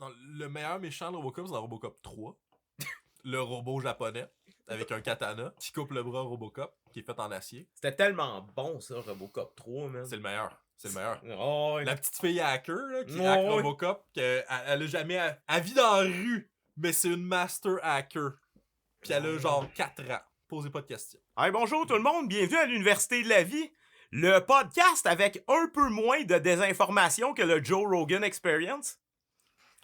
Non, le meilleur méchant de Robocop, c'est dans Robocop 3. Le robot japonais, avec un katana, qui coupe le bras à Robocop, qui est fait en acier. C'était tellement bon, ça, Robocop 3, man. C'est le meilleur. C'est le meilleur. Oh, La petite fille hacker, là, qui Oh, hack oui. Robocop, elle a jamais... Elle vit dans la rue, mais c'est une master hacker. Puis elle a genre 4 ans. Posez pas de questions. Hey, bonjour tout le monde, bienvenue à l'Université de la vie. Le podcast avec un peu moins de désinformation que le Joe Rogan Experience.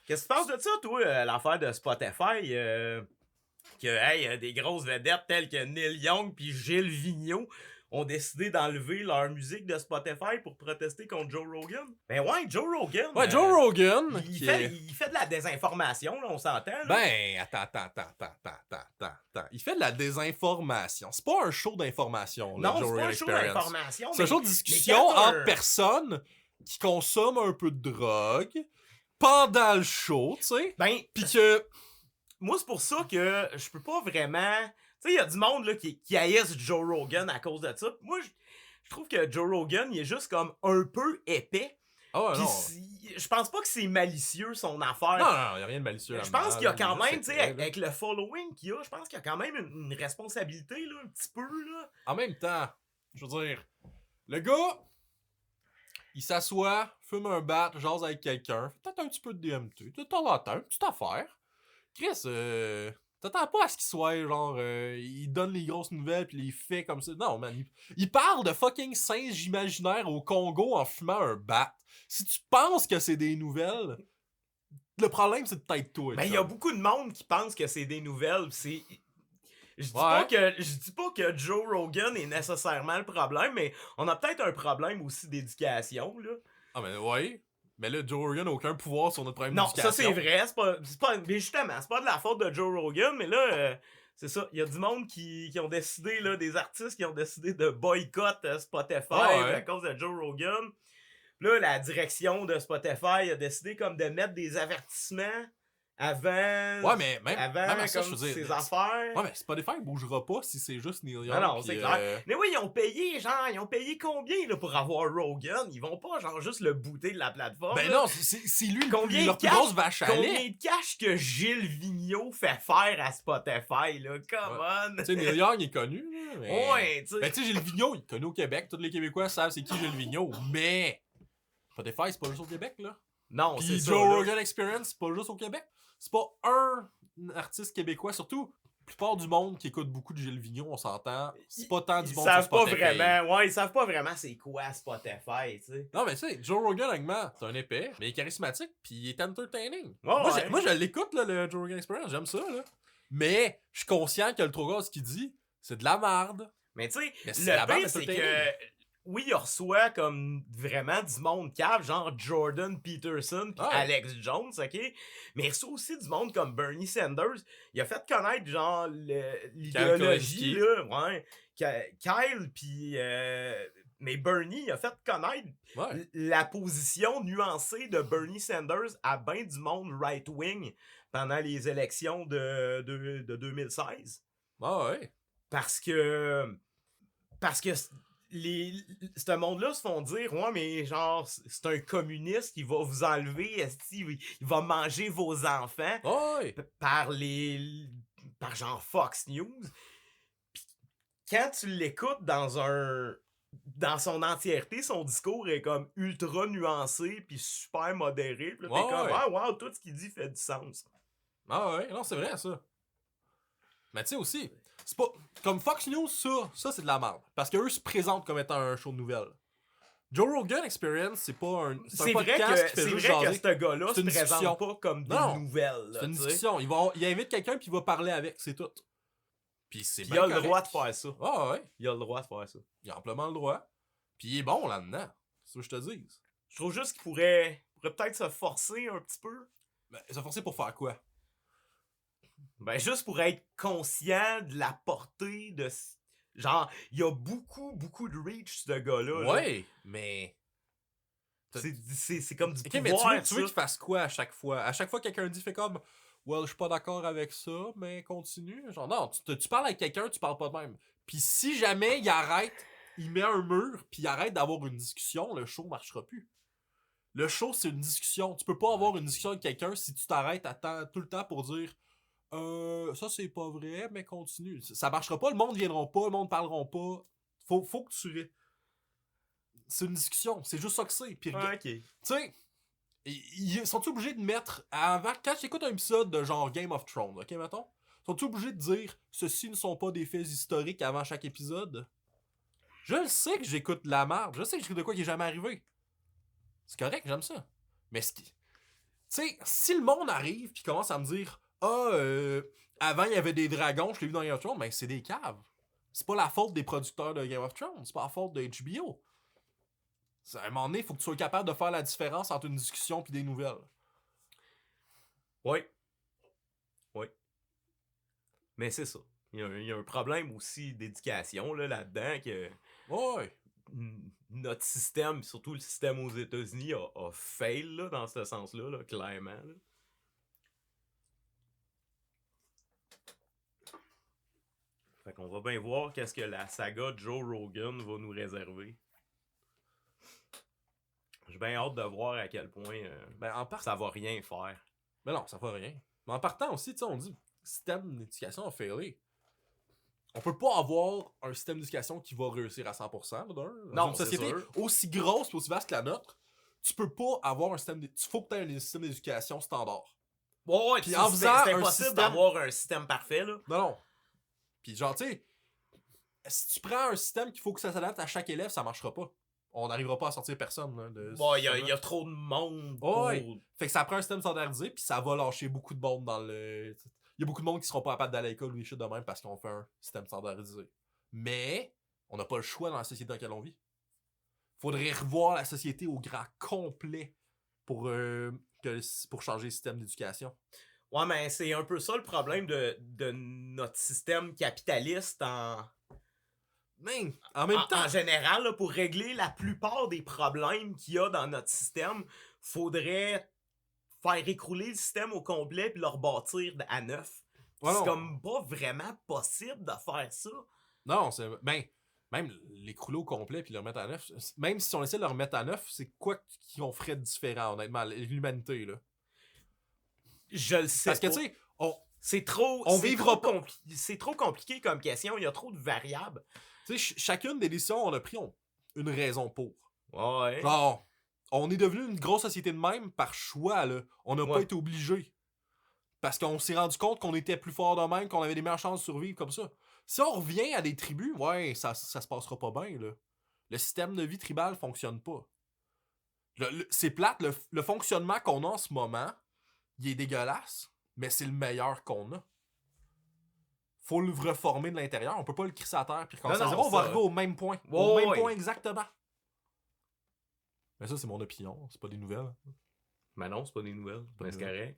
Qu'est-ce que tu penses de ça, toi, l'affaire de Spotify? Que, hey, des grosses vedettes telles que Neil Young puis Gilles Vigneault ont décidé d'enlever leur musique de Spotify pour protester contre Joe Rogan. Ben ouais, Joe Rogan. Ouais, Joe Rogan. Il fait de la désinformation, là, on s'entend. Là. Ben, attends. Il fait de la désinformation. C'est pas un show d'information, là, Non, Joe c'est pas Rogan un show Experience. d'information. C'est un show de discussion entre personnes qui consomment un peu de drogue pendant le show, tu sais. Ben, pis que... Moi, c'est pour ça que je peux pas vraiment... Tu sais, il y a du monde là, qui haïsse Joe Rogan à cause de ça. Moi, je trouve que Joe Rogan, il est juste comme un peu épais. Oh, Pis non. je pense pas que c'est malicieux, son affaire. Non, y a rien de malicieux. Je pense qu'il y a quand même, tu sais, avec avec le following qu'il y a, je pense qu'il y a quand même une responsabilité, là, un petit peu, là. En même temps, je veux dire, le gars, il s'assoit, fume un bat, jase avec quelqu'un, fait peut-être un petit peu de DMT, de temps en temps, une petite affaire. Chris, t'attends pas à ce qu'il soit, genre, il donne les grosses nouvelles pis les fait comme ça. Non, man, il parle de fucking singes imaginaires au Congo en fumant un bat. Si tu penses que c'est des nouvelles, le problème, c'est peut-être toi. Ben, il y a beaucoup de monde qui pense que c'est des nouvelles, c'est... Je dis pas que Joe Rogan est nécessairement le problème, mais on a peut-être un problème aussi d'éducation, là. Ah, mais ouais. Mais là, Joe Rogan n'a aucun pouvoir sur notre problème Non, d'éducation. ça c'est vrai, c'est pas, mais justement, c'est pas de la faute de Joe Rogan, mais là, c'est ça, il y a du monde qui ont décidé, là, des artistes qui ont décidé de boycott Spotify à cause de Joe Rogan. Là, la direction de Spotify a décidé comme de mettre des avertissements avant. Ouais, mais même avant ça, comme je veux dire, ces affaires. Ouais, mais Spotify bougera pas si c'est juste Neil Young. Non, c'est clair. Mais oui, ils ont payé combien là, pour avoir Rogan? Ils vont pas genre juste le booter de la plateforme. Ben là. non, c'est lui Combien leur plus cash- grosse vache à lait. Combien de cash que Gilles Vigneault fait faire à Spotify, là? Come on! Tu sais, Neil Young est connu, là, mais... Ouais, tu sais. Ben tu sais, Gilles Vigneault, il est connu au Québec. Tous les Québécois savent c'est qui Gilles Vigneault. Mais Spotify, c'est pas juste au Québec, là. Non, Puis c'est ça. Joe là. Rogan Experience, c'est pas juste au Québec. C'est pas un artiste québécois, surtout... La plupart du monde qui écoute beaucoup de Gilles Vigneault, on s'entend, c'est pas tant du Ils monde savent sur pas Spotify. vraiment. Ouais, ils savent pas vraiment c'est quoi Spotify, tu sais. Non, mais tu sais, Joe Rogan, honnêtement, c'est un épais, mais il est charismatique, puis il est entertaining. Ouais, ouais. Moi, je l'écoute, là, le Joe Rogan Experience, j'aime ça, là. Mais, je suis conscient que le trop gros, ce qu'il dit, c'est de la merde. Mais tu Mais sais, c'est la le bande pire, c'est entertaining. que oui, il reçoit comme vraiment du monde cave, genre Jordan Peterson pis Ouais. Alex Jones, ok? Mais il reçoit aussi du monde comme Bernie Sanders. Il a fait connaître, genre, l'idéologie, là, ouais. Kyle pis... mais Bernie, il a fait connaître Ouais. la position nuancée de Bernie Sanders à ben du monde right-wing pendant les élections de 2016. Ah ouais. Parce que ce monde-là se font dire ouais mais genre c'est un communiste qui va vous enlever, il va manger vos enfants Ah ouais. par genre Fox News. Pis quand tu l'écoutes dans son entièreté, son discours est comme ultra nuancé puis super modéré. Puis là, t'es comme ah wow, tout ce qu'il dit fait du sens. Ah ouais, non, c'est vrai, ça. Mais tu sais aussi, c'est pas... Comme Fox News, ça c'est de la merde. Parce qu'eux se présentent comme étant un show de nouvelles. Joe Rogan Experience, c'est pas un... C'est vrai podcast qui que fait c'est juste vrai que jaser. ce gars-là C'est se une discussion. présente pas comme des Non, nouvelles. là, C'est une tu sais. discussion. Il invite quelqu'un puis il va parler avec, c'est tout. Puis c'est Puis bien il a le correct. droit de faire ça. Ah ouais, Il a le droit de faire ça. il a amplement le droit. Puis il est bon là-dedans. C'est ce que je te dis. Je trouve juste qu'il pourrait peut-être se forcer un petit peu. Ben, ça forcé pour faire quoi? Ben, juste pour être conscient de la portée de... Genre, il y a beaucoup de reach, ce gars-là. là. Ouais, mais... C'est comme du Ok, mais pouvoir, tu veux ça. qu'il fasse quoi à chaque fois? À chaque fois que quelqu'un dit, fait comme... Well, je suis pas d'accord avec ça, mais continue. Genre, non, tu parles avec quelqu'un, tu parles pas de même. Puis si jamais il arrête, il met un mur, puis il arrête d'avoir une discussion, le show marchera plus. Le show, c'est une discussion. Tu peux pas avoir une discussion avec quelqu'un si tu t'arrêtes tout le temps pour dire ça c'est pas vrai, mais continue. Ça marchera pas, le monde viendra pas, le monde parlera pas. Faut que tu... C'est une discussion, c'est juste ça que c'est. Puis, Ok. tu sais, ils sont-ils obligés de mettre avant... Quand j'écoute un épisode de genre Game of Thrones, ok, mettons, sont-ils obligés de dire ceci ne sont pas des faits historiques avant chaque épisode? Je le sais que j'écoute de la merde, je sais que j'écoute de quoi qui est jamais arrivé. C'est correct, j'aime ça. Mais tu sais, si le monde arrive puis commence à me dire avant il y avait des dragons, je l'ai vu dans Game of Thrones, ben c'est des caves. C'est pas la faute des producteurs de Game of Thrones, c'est pas la faute de HBO. À un moment donné, il faut que tu sois capable de faire la différence entre une discussion et des nouvelles. Oui. Oui. Mais c'est ça. Il y a un problème aussi d'éducation là-dedans que Ouais. notre système, surtout le système aux États-Unis, a fail là, dans ce sens-là, là, clairement. Là. Fait qu'on va bien voir qu'est-ce que la saga de Joe Rogan va nous réserver. J'ai bien hâte de voir à quel point ça va rien faire. Mais non, ça fait rien. Mais en partant aussi, tu sais, on dit système d'éducation a failé. On peut pas avoir un système d'éducation qui va réussir à 100%. Dans Non, une c'est société sûr. aussi grosse et aussi vaste que la nôtre, tu peux pas avoir un système... Il faut que tu aies un système d'éducation standard. Ouais, puis en faisant c'est un impossible système... d'avoir un système parfait, là. Non. Puis genre, tu sais, si tu prends un système qu'il faut que ça s'adapte à chaque élève, ça marchera pas. On n'arrivera pas à sortir personne. Là, Bon, il y a trop de monde ouais. Fait que ça prend un système standardisé, puis ça va lâcher beaucoup de monde dans le... Il y a beaucoup de monde qui seront pas capables d'aller à l'école ou des shit de même parce qu'on fait un système standardisé. Mais, on n'a pas le choix dans la société dans laquelle on vit. Faudrait revoir la société au grand complet pour changer le système d'éducation. Ouais, mais c'est un peu ça le problème de notre système capitaliste Mais, en même temps... En général, là, pour régler la plupart des problèmes qu'il y a dans notre système, faudrait faire écrouler le système au complet puis le rebâtir à neuf. Ouais, c'est non. comme pas vraiment possible de faire ça. Non, c'est... Ben, même l'écrouler au complet puis le remettre à neuf, même si on essaie de le remettre à neuf, c'est quoi qu'on ferait de différent, honnêtement, l'humanité, là? Je le sais. Parce que, tu sais, c'est trop compliqué comme question, il y a trop de variables. Tu sais, chacune des décisions on a pris une raison pour. Ouais. Genre, on est devenu une grosse société de même par choix, là. On n'a pas été obligé. Parce qu'on s'est rendu compte qu'on était plus fort de même, qu'on avait des meilleures chances de survivre comme ça. Si on revient à des tribus, ouais, ça se passera pas bien, là. Le système de vie tribal fonctionne pas. C'est plate, le fonctionnement qu'on a en ce moment, il est dégueulasse, mais c'est le meilleur qu'on a. Faut le reformer de l'intérieur. On peut pas le crisser à terre puis recommencer à zéro. On va arriver au même point. Au même point exactement. Mais ça, c'est mon opinion. C'est pas des nouvelles. Mais non, c'est pas des nouvelles. Mais c'est correct.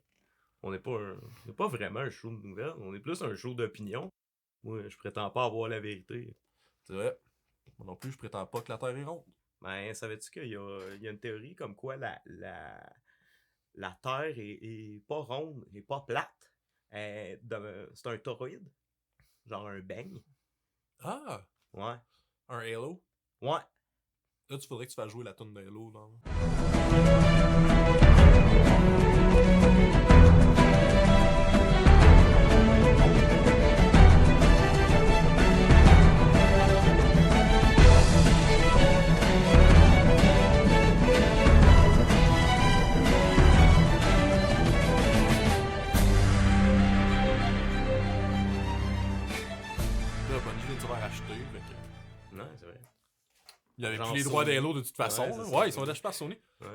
On n'est pas vraiment un show de nouvelles. On est plus un show d'opinion. Moi, je prétends pas avoir la vérité. C'est vrai. Moi non plus, je prétends pas que la Terre est ronde. Ben, savais-tu qu'il y a une théorie comme quoi la Terre est pas ronde, est pas plate. C'est un toroïde. Genre un beigne. Ah! Ouais. Un Halo? Ouais. Là, tu faudrait que tu fasses jouer la tune de Halo, là. Non, c'est vrai. Il avait plus les droits d'Halo de toute façon. Ouais, ils sont lâchés par Sony. Ouais.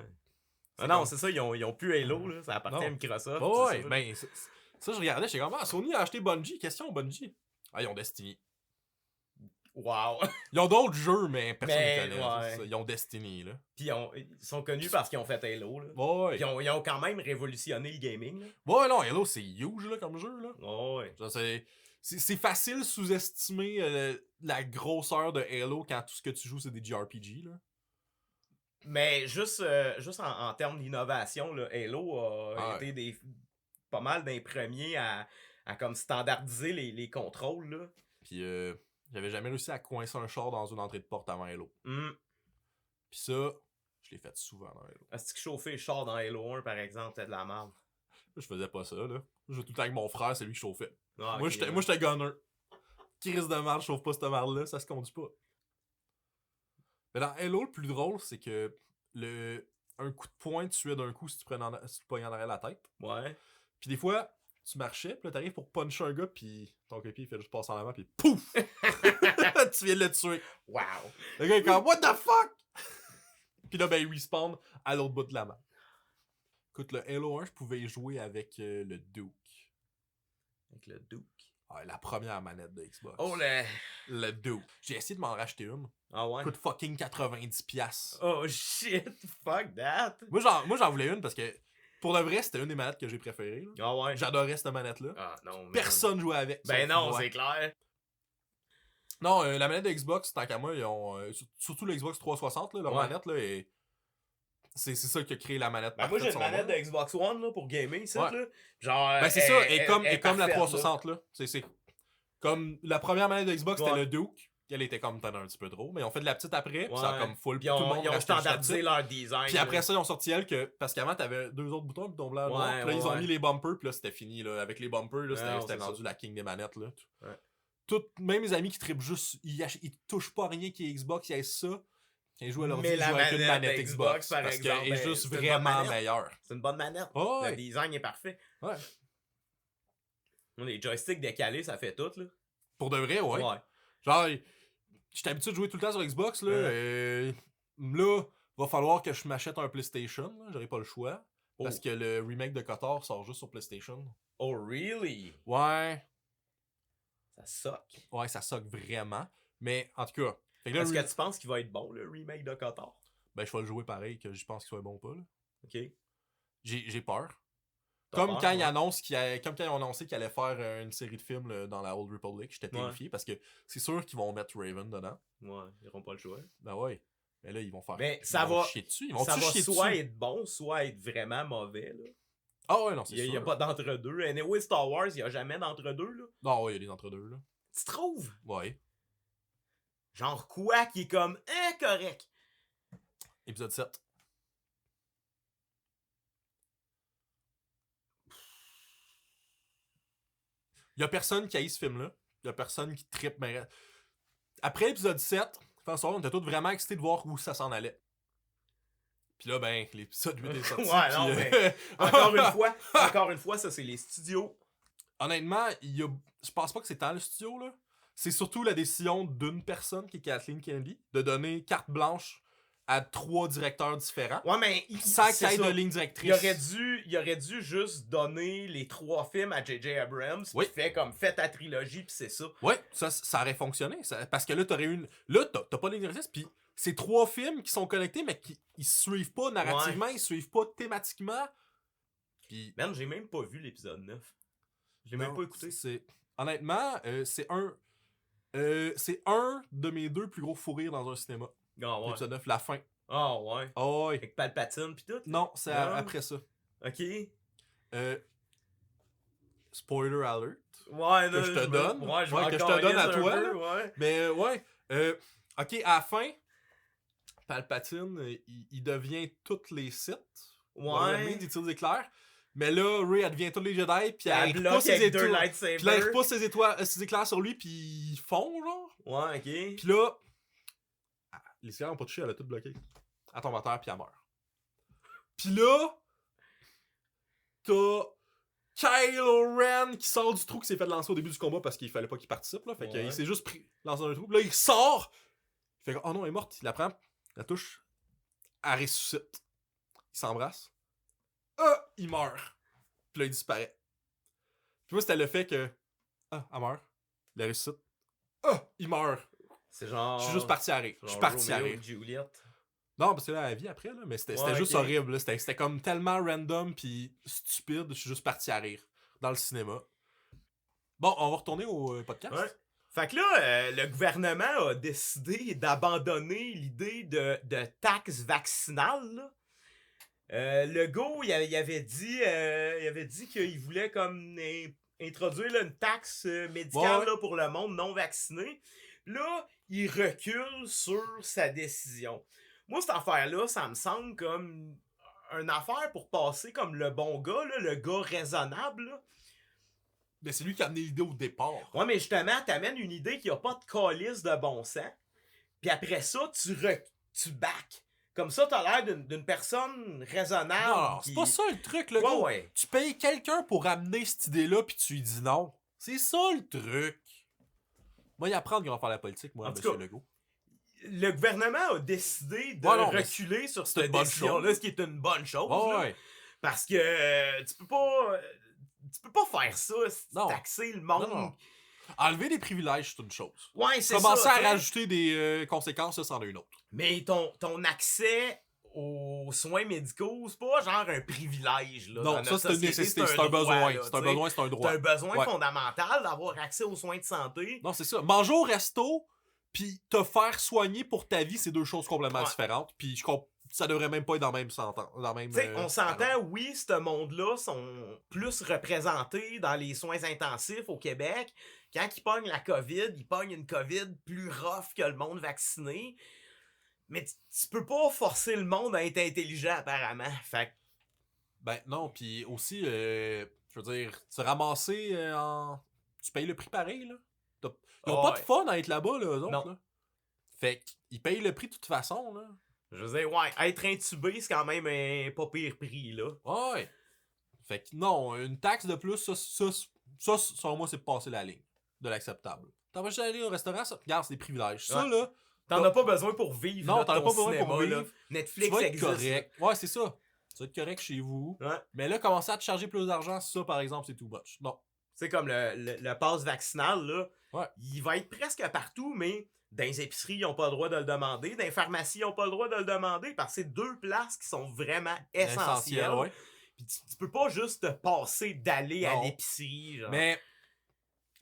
Ah non, c'est ça, ils ont plus Halo, là. Ça appartient à Microsoft. Ouais, ben, ça, je regardais, j'étais comme, Sony a acheté Bungie. Question Bungie. Ah, ils ont Destiny. Wow. Ils ont d'autres jeux, mais personne ne connaît. Ouais. Ils ont Destiny, là. Puis ils sont connus parce qu'ils ont fait Halo, là. Ouais. Puis ils ont quand même révolutionné le gaming, là. Ouais, non, Halo, c'est huge, là, comme jeu, là. Ouais. C'est facile sous-estimer la grosseur de Halo quand tout ce que tu joues, c'est des JRPG, là. Mais juste en termes d'innovation, là, Halo a été pas mal d'un premiers à comme standardiser les contrôles, là. Puis j'avais jamais réussi à coincer un char dans une entrée de porte avant Halo. Mm. Puis ça, Je l'ai fait souvent dans Halo. Est-ce que chauffer le char dans Halo 1, par exemple, c'était de la merde? Je faisais pas ça, là. Je jouais tout le temps avec mon frère, c'est lui qui chauffait. Ah, Moi, ok, j'étais gunner. Qui risque de merde, je chauffe pas cette merde-là, ça se conduit pas. Mais dans Halo, le plus drôle, c'est que un coup de poing, tu tuais d'un coup si tu pognais en arrière la tête. Ouais. Puis des fois, tu marchais, puis là, t'arrives pour puncher un gars, puis ton copier, il fait juste passer en avant, puis pouf! Tu viens de le tuer. Wow. Le gars est comme, what the fuck? Puis là, ben, il respawn à l'autre bout de la map. Écoute, le Halo 1, je pouvais y jouer avec le Duke. Avec le Duke. Ouais, la première manette de Xbox. Oh, le Duke. J'ai essayé de m'en racheter une. Ah ouais? Coûte fucking 90$. Oh shit, fuck that. Moi, j'en voulais une parce que, pour le vrai, c'était une des manettes que j'ai préférées. Là. Ah ouais? J'adorais cette manette-là. Ah non, man. Personne jouait avec. Ben sauf non, moi. c'est clair. Non, la manette de Xbox, tant qu'à moi, ils ont. Surtout le Xbox 360, là, leur Ouais. manette, là, et c'est ça qui a créé la manette. Ben moi, j'ai une son manette nom. de Xbox One là, pour gamer, ici, Ouais. là. Genre. Ben c'est ça, et comme la parfaite, 360, là. C'est comme la première manette de Xbox, c'était Ouais. le Duke. Elle était comme peut-être un petit peu trop, mais ils ont fait de la petite après, puis Ouais. ça a comme full, Puis tout le ils monde ont rachetait juste la standardisé petite. leur design. Puis après là. ça, ils ont sorti elle que. Parce qu'avant, t'avais 2 autres boutons, puis ton blanc, noir. Ouais, Puis là, ils ont ouais. mis les bumpers, puis là, c'était fini, là. Avec les bumpers, là, Non, c'était c'est rendu ça. la king des manettes, là. Ouais. Même mes amis qui trippent juste, ils touchent pas à rien qui est Xbox, ils aient ça. Quand ils jouent à leur Mais ils la jouent avec une manette manette Xbox, Xbox. par Parce exemple, qu'elle est ben, juste c'est une bonne vraiment manette. meilleure. C'est une bonne manette. Oh, Le ouais. design est parfait. Ouais. Les joysticks décalés, ça fait tout, là. Pour de vrai, ouais. Genre, j'étais habitué de jouer tout le temps sur Xbox, là. Là, va falloir que je m'achète un PlayStation, là. J'aurai pas le choix. Oh. Parce que le remake de KOTOR sort juste sur PlayStation. Oh, really? Ouais. Ça suck. Ouais, ça suck vraiment. Mais, en tout cas. Fait que là, Est-ce que tu penses qu'il va être bon, le remake de KOTOR? Ben, je vais le jouer pareil, que je pense qu'il soit bon ou pas, là. Ok. J'ai peur. T'as Comme peur, quand, ouais. comme quand ils ont annoncé qu'ils allaient faire une série de films là, dans la Old Republic, j'étais terrifié parce que c'est sûr qu'ils vont mettre Raven dedans. Ouais, ils n'auront pas le choix. Ben ouais. Mais là, ils vont faire. Mais ils ça vont va. chier dessus. Ils vont Ça va chier soit dessus. être bon, soit être vraiment mauvais, là. Ah ouais, non, c'est Il sûr. n'y a pas d'entre-deux. Anyway, Star Wars, il n'y a jamais d'entre-deux, là. Non, ouais, il y a des entre-deux, là. Tu trouves? Ouais. Genre quoi qui est comme, correct. Épisode 7. Il y a personne qui haït ce film-là. Il y a personne qui trippe. Mais... Après l'épisode 7, on était tous vraiment excités de voir où ça s'en allait. Puis là, ben, l'épisode 8 est sorti. Ouais, non, mais encore une fois, ça, c'est les studios. Honnêtement, je pense pas que c'est tant le studio, là. C'est surtout la décision d'une personne, qui est Kathleen Kennedy, de donner carte blanche à 3 directeurs différents. Ouais, mais sans c'est qu'il y ait ça. de ligne directrice. Il aurait dû juste donner les 3 films à J.J. Abrams, Oui. puis fais ta trilogie, puis c'est ça. Ouais, ça aurait fonctionné. Parce que là, t'aurais une. Là, t'as pas de ligne directrice, puis c'est 3 films qui sont connectés, mais qui ils se suivent pas narrativement, ils se suivent pas thématiquement. Puis. Man, j'ai même pas vu l'épisode 9. J'ai même pas écouté. Honnêtement, c'est un de mes 2 plus gros fous rires dans un cinéma. Ah ouais. L'épisode 9, la fin. Ah ouais. Oh, ouais. Avec Palpatine pis tout. Non, c'est après ça. Ok. Spoiler alert. Ouais, Que je te donne. Ouais, je Ouais, vais que je encore te donne à lire un toi, peu, là. ouais. Mais ouais. Ok, à la fin, Palpatine, il devient toutes les Sith. Ouais. Il utilise des éclairs. Mais là, Rey, elle devient tous les Jedi. Puis elle bloque repousse ses avec 2 étoiles. lightsabers. Puis là, elle repousse ses éclairs sur lui. Puis ils font, genre. Ouais, ok. Puis là, les éclairs n'ont pas touché, elle a tout bloqué. Elle tombe à terre, puis elle meurt. Puis là, t'as Kylo Ren qui sort du trou qui s'est fait lancer au début du combat parce qu'il fallait pas qu'il participe. Là. Fait qu'il s'est juste pris lancé dans le trou. Puis là, il sort. Il fait oh non, elle est morte. Il la prend, la touche. Elle ressuscite. Il s'embrasse. Il meurt. Puis là, il disparaît. Puis moi, c'était le fait que elle meurt. Il la ressuscite. Il meurt. C'est genre. Je suis juste parti à rire. Je suis parti à rire. Juliette. Non, parce que là, la vie après, là, mais c'était juste horrible. Là. C'était comme tellement random puis stupide. Je suis juste parti à rire dans le cinéma. Bon, on va retourner au podcast. Ouais. Fait que là, le gouvernement a décidé d'abandonner l'idée de taxe vaccinale. Là. Le gars, il avait dit qu'il voulait comme introduire là, une taxe médicale là, pour le monde non vacciné. Là, il recule sur sa décision. Moi, cette affaire-là, ça me semble comme une affaire pour passer comme le bon gars, là, le gars raisonnable. Là. Mais c'est lui qui a amené l'idée au départ. Ouais, mais justement, t'amènes une idée qui a pas de calice de bon sens. Puis après ça, tu back. Comme ça, t'as l'air d'une personne raisonnable. Non, c'est pas ça le truc, le Ouais, gars. ouais. Tu payes quelqu'un pour amener cette idée-là, puis tu lui dis non. C'est ça le truc. Moi, y apprendre comment faire la politique, moi, En tout monsieur cas, Legault. Le gouvernement a décidé de Ouais, non, mais reculer sur c'est cette une bonne décision-là, chose. ce qui est une bonne chose. Ouais, là. ouais. Parce que tu peux pas faire ça, Non. taxer le monde. Non. Enlever des privilèges, c'est une chose. Ouais, c'est Commencer ça. à t'sais. rajouter des conséquences, ça, c'en est une autre. Mais ton accès aux soins médicaux, c'est pas genre un privilège. Là, dans Non, notre ça, c'est une société, nécessité, c'est un droit, besoin. là, C'est un t'sais. besoin, c'est un droit. C'est un besoin Ouais. fondamental d'avoir accès aux soins de santé. Non, c'est ça. Manger au resto, puis te faire soigner pour ta vie, c'est deux choses complètement Ouais. différentes. Puis ça devrait même pas être dans le même sentence. T'sais, on s'entend, oui, ce monde-là sont plus représentés dans les soins intensifs au Québec. Quand ils pognent la COVID, ils pognent une COVID plus rough que le monde vacciné. Mais tu peux pas forcer le monde à être intelligent, apparemment. Fait que, Ben non, puis aussi, je veux dire, se ramasser en... Tu payes le prix pareil, là. Ils ont pas de ouais. fun à être là-bas, là, eux autres, Non. là. Fait qu'ils payent le prix de toute façon, là. Je veux dire, ouais, être intubé, c'est quand même un pas pire prix, là. Ouais. Fait que non, une taxe de plus, ça selon moi, c'est passer la ligne de l'acceptable. T'en vas juste aller au restaurant, ça, regarde, c'est des privilèges. Ça, Ouais. là, T'en as pas besoin pour vivre. Non, là, t'en as ton pas besoin cinéma, pour là. vivre. Netflix tu vas être existe. correct. Ouais, c'est ça. Tu vas être correct chez vous. Ouais. Mais là, commencer à te charger plus d'argent, ça, par exemple, c'est too much. Non. C'est comme le pass vaccinal, là. Ouais. Il va être presque partout, mais dans les épiceries, ils n'ont pas le droit de le demander. Dans les pharmacies, ils n'ont pas le droit de le demander parce que c'est deux places qui sont vraiment essentielles. Ouais. Puis tu peux pas juste te passer d'aller à Non. l'épicerie. Genre. Mais,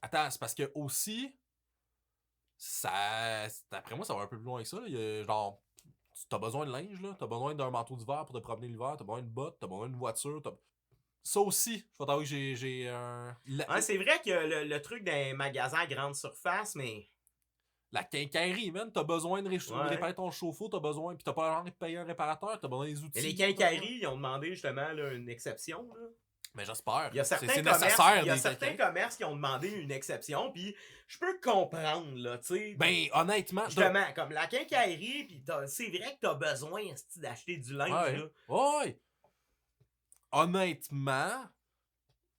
attends, c'est parce que aussi, ça. D'après moi, ça va un peu plus loin que ça. Là. Il y a, genre, t'as besoin de linge, là. T'as besoin d'un manteau d'hiver pour te promener l'hiver. T'as besoin de bottes. T'as besoin d'une voiture. Ça aussi, je vais t'avouer que j'ai un. Ouais, c'est vrai que le truc d'un magasin à grande surface, mais. La quincaillerie, man, t'as besoin de Ouais. réparer ton chauffe-eau, t'as besoin, pis t'as pas l'argent de payer un réparateur, t'as besoin des outils. Mais les quincailleries, ils ont demandé justement là, une exception. Là. Mais j'espère. Il y a certains c'est commerces, nécessaire. il y a des certains quincailleries. commerces qui ont demandé une exception, puis je peux comprendre, là, tu sais. Ben, honnêtement, Justement, comme la quincaillerie, puis c'est vrai que t'as besoin esti, d'acheter du linge, ouais. là. Ouais. Honnêtement,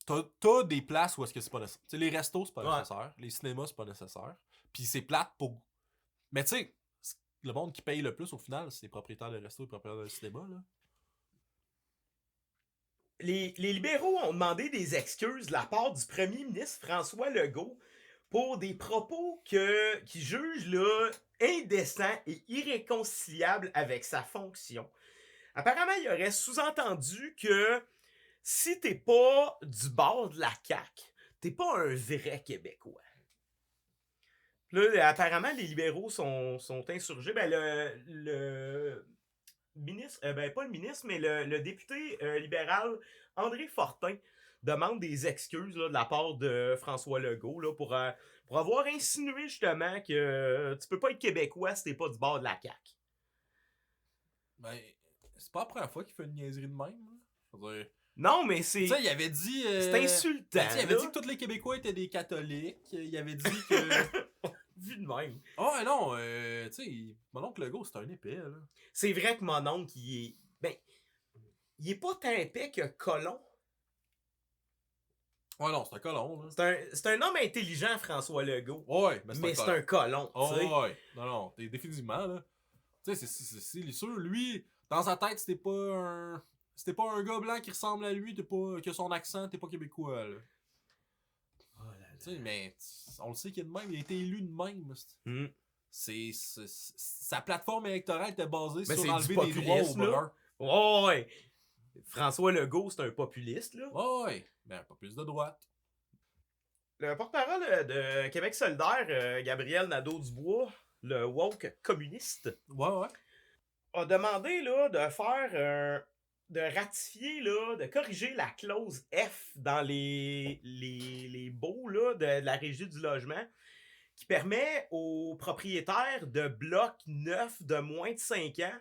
t'as des places où est-ce que c'est pas nécessaire. T'sais, les restos, c'est pas Ouais. nécessaire. Les cinémas, c'est pas nécessaire. Puis c'est plate pour. Mais tu sais, le monde qui paye le plus au final, c'est les propriétaires de resto et les propriétaires de cinéma, là. Les libéraux ont demandé des excuses de la part du premier ministre François Legault pour des propos qui jugent là, indécents et irréconciliables avec sa fonction. Apparemment, il aurait sous-entendu que si t'es pas du bord de la CAQ, t'es pas un vrai Québécois. Là, apparemment, les libéraux sont insurgés. Ben, le ministre, pas le ministre, mais le député libéral André Fortin demande des excuses là, de la part de François Legault là, pour avoir insinué justement que tu peux pas être Québécois si t'es pas du bord de la CAQ. Ben, c'est pas la première fois qu'il fait une niaiserie de même, là. Je veux dire. Non, mais c'est. Tu sais, il avait dit. C'est insultant. Ben, il avait là. dit que tous les Québécois étaient des catholiques. Il avait dit que. Vu de même. Oh, non, tu sais, mon oncle Legault, c'est un épais, là. C'est vrai que mon oncle, il est. Ben, il est pas tant épais que colon. Ouais, non, c'est un colon, là. C'est un homme intelligent, François Legault. Ouais, Mais c'est un colon. Oh, tu sais. ouais. Non, définitivement, là. Tu sais, c'est sûr, lui, dans sa tête, c'était pas un gars blanc qui ressemble à lui, que son accent, t'es pas québécois, là. Oh là là. Tu sais, mais on le sait qu'il est de même, il a été élu de même. Mm. Sa plateforme électorale était basée Mais c'est sur du enlever des droits aux populisme, là. Bruns. Ouais. François Legault, c'est un populiste, là. Ouais, mais pas plus de droite. Le porte-parole de Québec solidaire, Gabriel Nadeau-Dubois, le woke communiste, Ouais. a demandé là, de ratifier, là, de corriger la clause F dans les baux là, de la Régie du logement qui permet aux propriétaires de blocs neufs de moins de 5 ans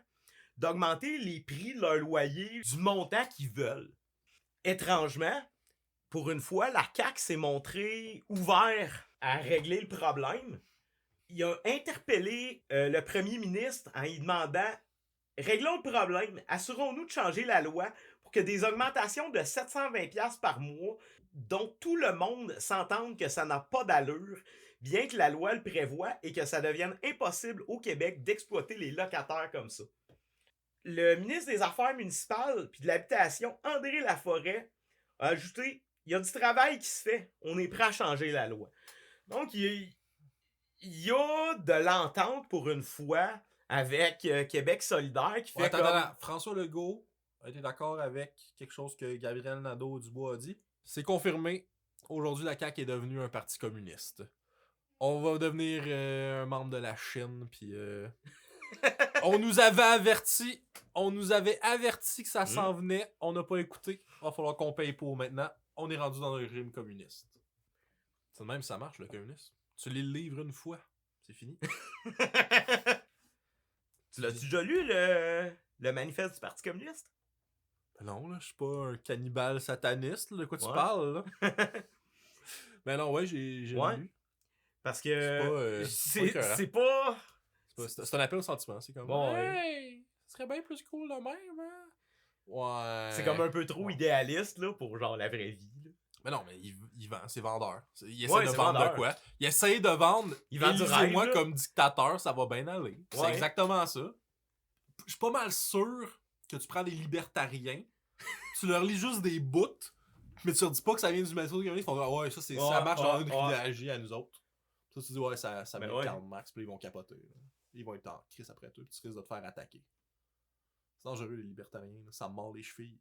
d'augmenter les prix de leur loyer du montant qu'ils veulent. Étrangement, pour une fois, la CAQ s'est montrée ouvert à régler le problème. Il a interpellé le premier ministre en lui demandant « Réglons le problème, assurons-nous de changer la loi pour que des augmentations de 720$ par mois, dont tout le monde s'entende que ça n'a pas d'allure, bien que la loi le prévoie et que ça devienne impossible au Québec d'exploiter les locataires comme ça. » Le ministre des Affaires municipales puis de l'Habitation, André Laforêt, a ajouté « Il y a du travail qui se fait, on est prêt à changer la loi. » Donc, il y a de l'entente pour une fois avec Québec solidaire qui fait attends, François Legault a été d'accord avec quelque chose que Gabriel Nadeau-Dubois a dit. C'est confirmé. Aujourd'hui, la CAQ est devenue un parti communiste. On va devenir un membre de la Chine, puis on nous avait averti que ça s'en venait. On n'a pas écouté. Il va falloir qu'on paye pour maintenant. On est rendu dans un régime communiste. C'est de même ça marche, le communisme. Tu lis le livre une fois, c'est fini. Tu l'as-tu déjà lu, le manifeste du Parti communiste? Non, là, je suis pas un cannibale sataniste, là, de quoi tu parles, là. Ben non, ouais, j'ai lu. Parce que c'est pas... C'est un appel au sentiment, c'est comme... Bon, hey, ce serait bien plus cool de même, hein? Ouais. C'est comme un peu trop idéaliste, là, pour genre la vraie vie, là. Mais non, mais il vend, c'est vendeur. Il essaie de vendre vendeur. de quoi? Il essaie de vendre. Il vend du rêve, moi là. comme dictateur, ça va bien aller. Ouais. C'est exactement ça. Je suis pas mal sûr que tu prends des libertariens, tu leur lis juste des bouts, mais tu leur dis pas que ça vient du métro de communiste, ils font ouais, ça marche dans une idéologie à nous autres. Ça, tu dis ouais, ça met Karl Marx, puis ils vont capoter. Là. Ils vont être en crise après toi, puis tu risques de te faire attaquer. C'est dangereux, les libertariens, là. Ça me mord les chevilles.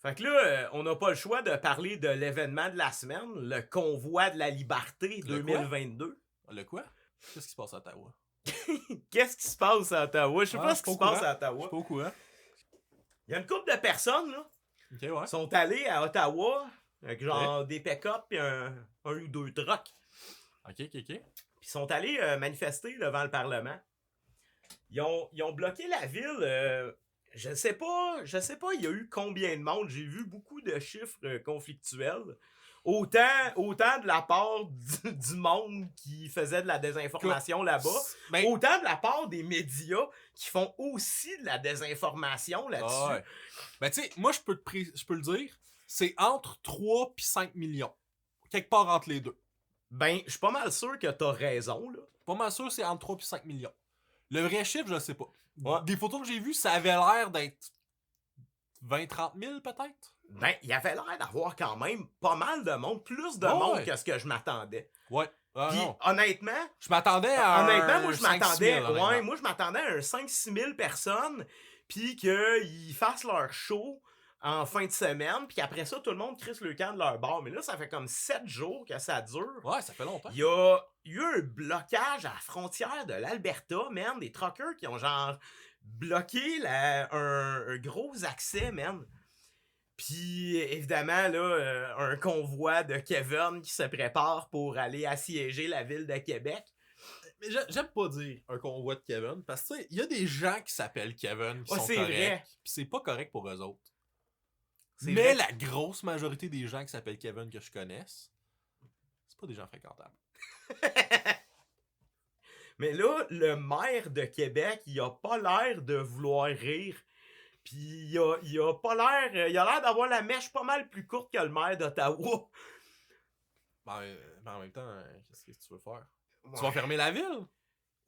Fait que là, on n'a pas le choix de parler de l'événement de la semaine, le convoi de la liberté 2022. Le quoi? Qu'est-ce qui se passe à Ottawa? Qu'est-ce qui se passe à Ottawa? Je sais pas ce qui se passe à Ottawa. Je suis pas au courant. Il y a une couple de personnes, là, sont allées à Ottawa avec genre des pick-up et un ou deux trucks. OK. Puis ils sont allés manifester devant le Parlement. Ils ont bloqué la ville... Je sais pas, il y a eu combien de monde. J'ai vu beaucoup de chiffres conflictuels. Autant de la part du monde qui faisait de la désinformation là-bas, autant de la part des médias qui font aussi de la désinformation là-dessus. Ouais. Ben tu sais, moi je peux le dire, c'est entre 3 et 5 millions. Quelque part entre les deux. Ben, je suis pas mal sûr que t'as raison, là. Pas mal sûr c'est entre 3 et 5 millions. Le vrai chiffre, je le sais pas. Ouais. Des photos que j'ai vues, ça avait l'air d'être 20-30 000 peut-être. Ben, il avait l'air d'avoir quand même pas mal de monde, plus de monde que ce que je m'attendais. Ouais. Puis honnêtement, je m'attendais à moi je m'attendais à un 5-6 000 personnes, puis qu'ils fassent leur show en fin de semaine, puis après ça, tout le monde crisse le camp de leur bar. Mais là, ça fait comme 7 jours que ça dure. Ouais, ça fait longtemps. Il y a eu un blocage à la frontière de l'Alberta, man. Des truckers qui ont genre bloqué un gros accès, man. Puis évidemment, là, un convoi de Kevin qui se prépare pour aller assiéger la ville de Québec. Mais j'aime pas dire un convoi de Kevin, parce que il y a des gens qui s'appellent Kevin qui sont corrects. Vrai. Pis c'est pas correct pour eux autres. C'est mais vrai. la grosse majorité des gens qui s'appellent Kevin que je connaisse, c'est pas des gens fréquentables. Mais là, le maire de Québec, il a pas l'air de vouloir rire. Puis il a pas l'air... Il a l'air d'avoir la mèche pas mal plus courte que le maire d'Ottawa. Ben, en même temps, qu'est-ce que tu veux faire? Ouais. Tu vas fermer la ville?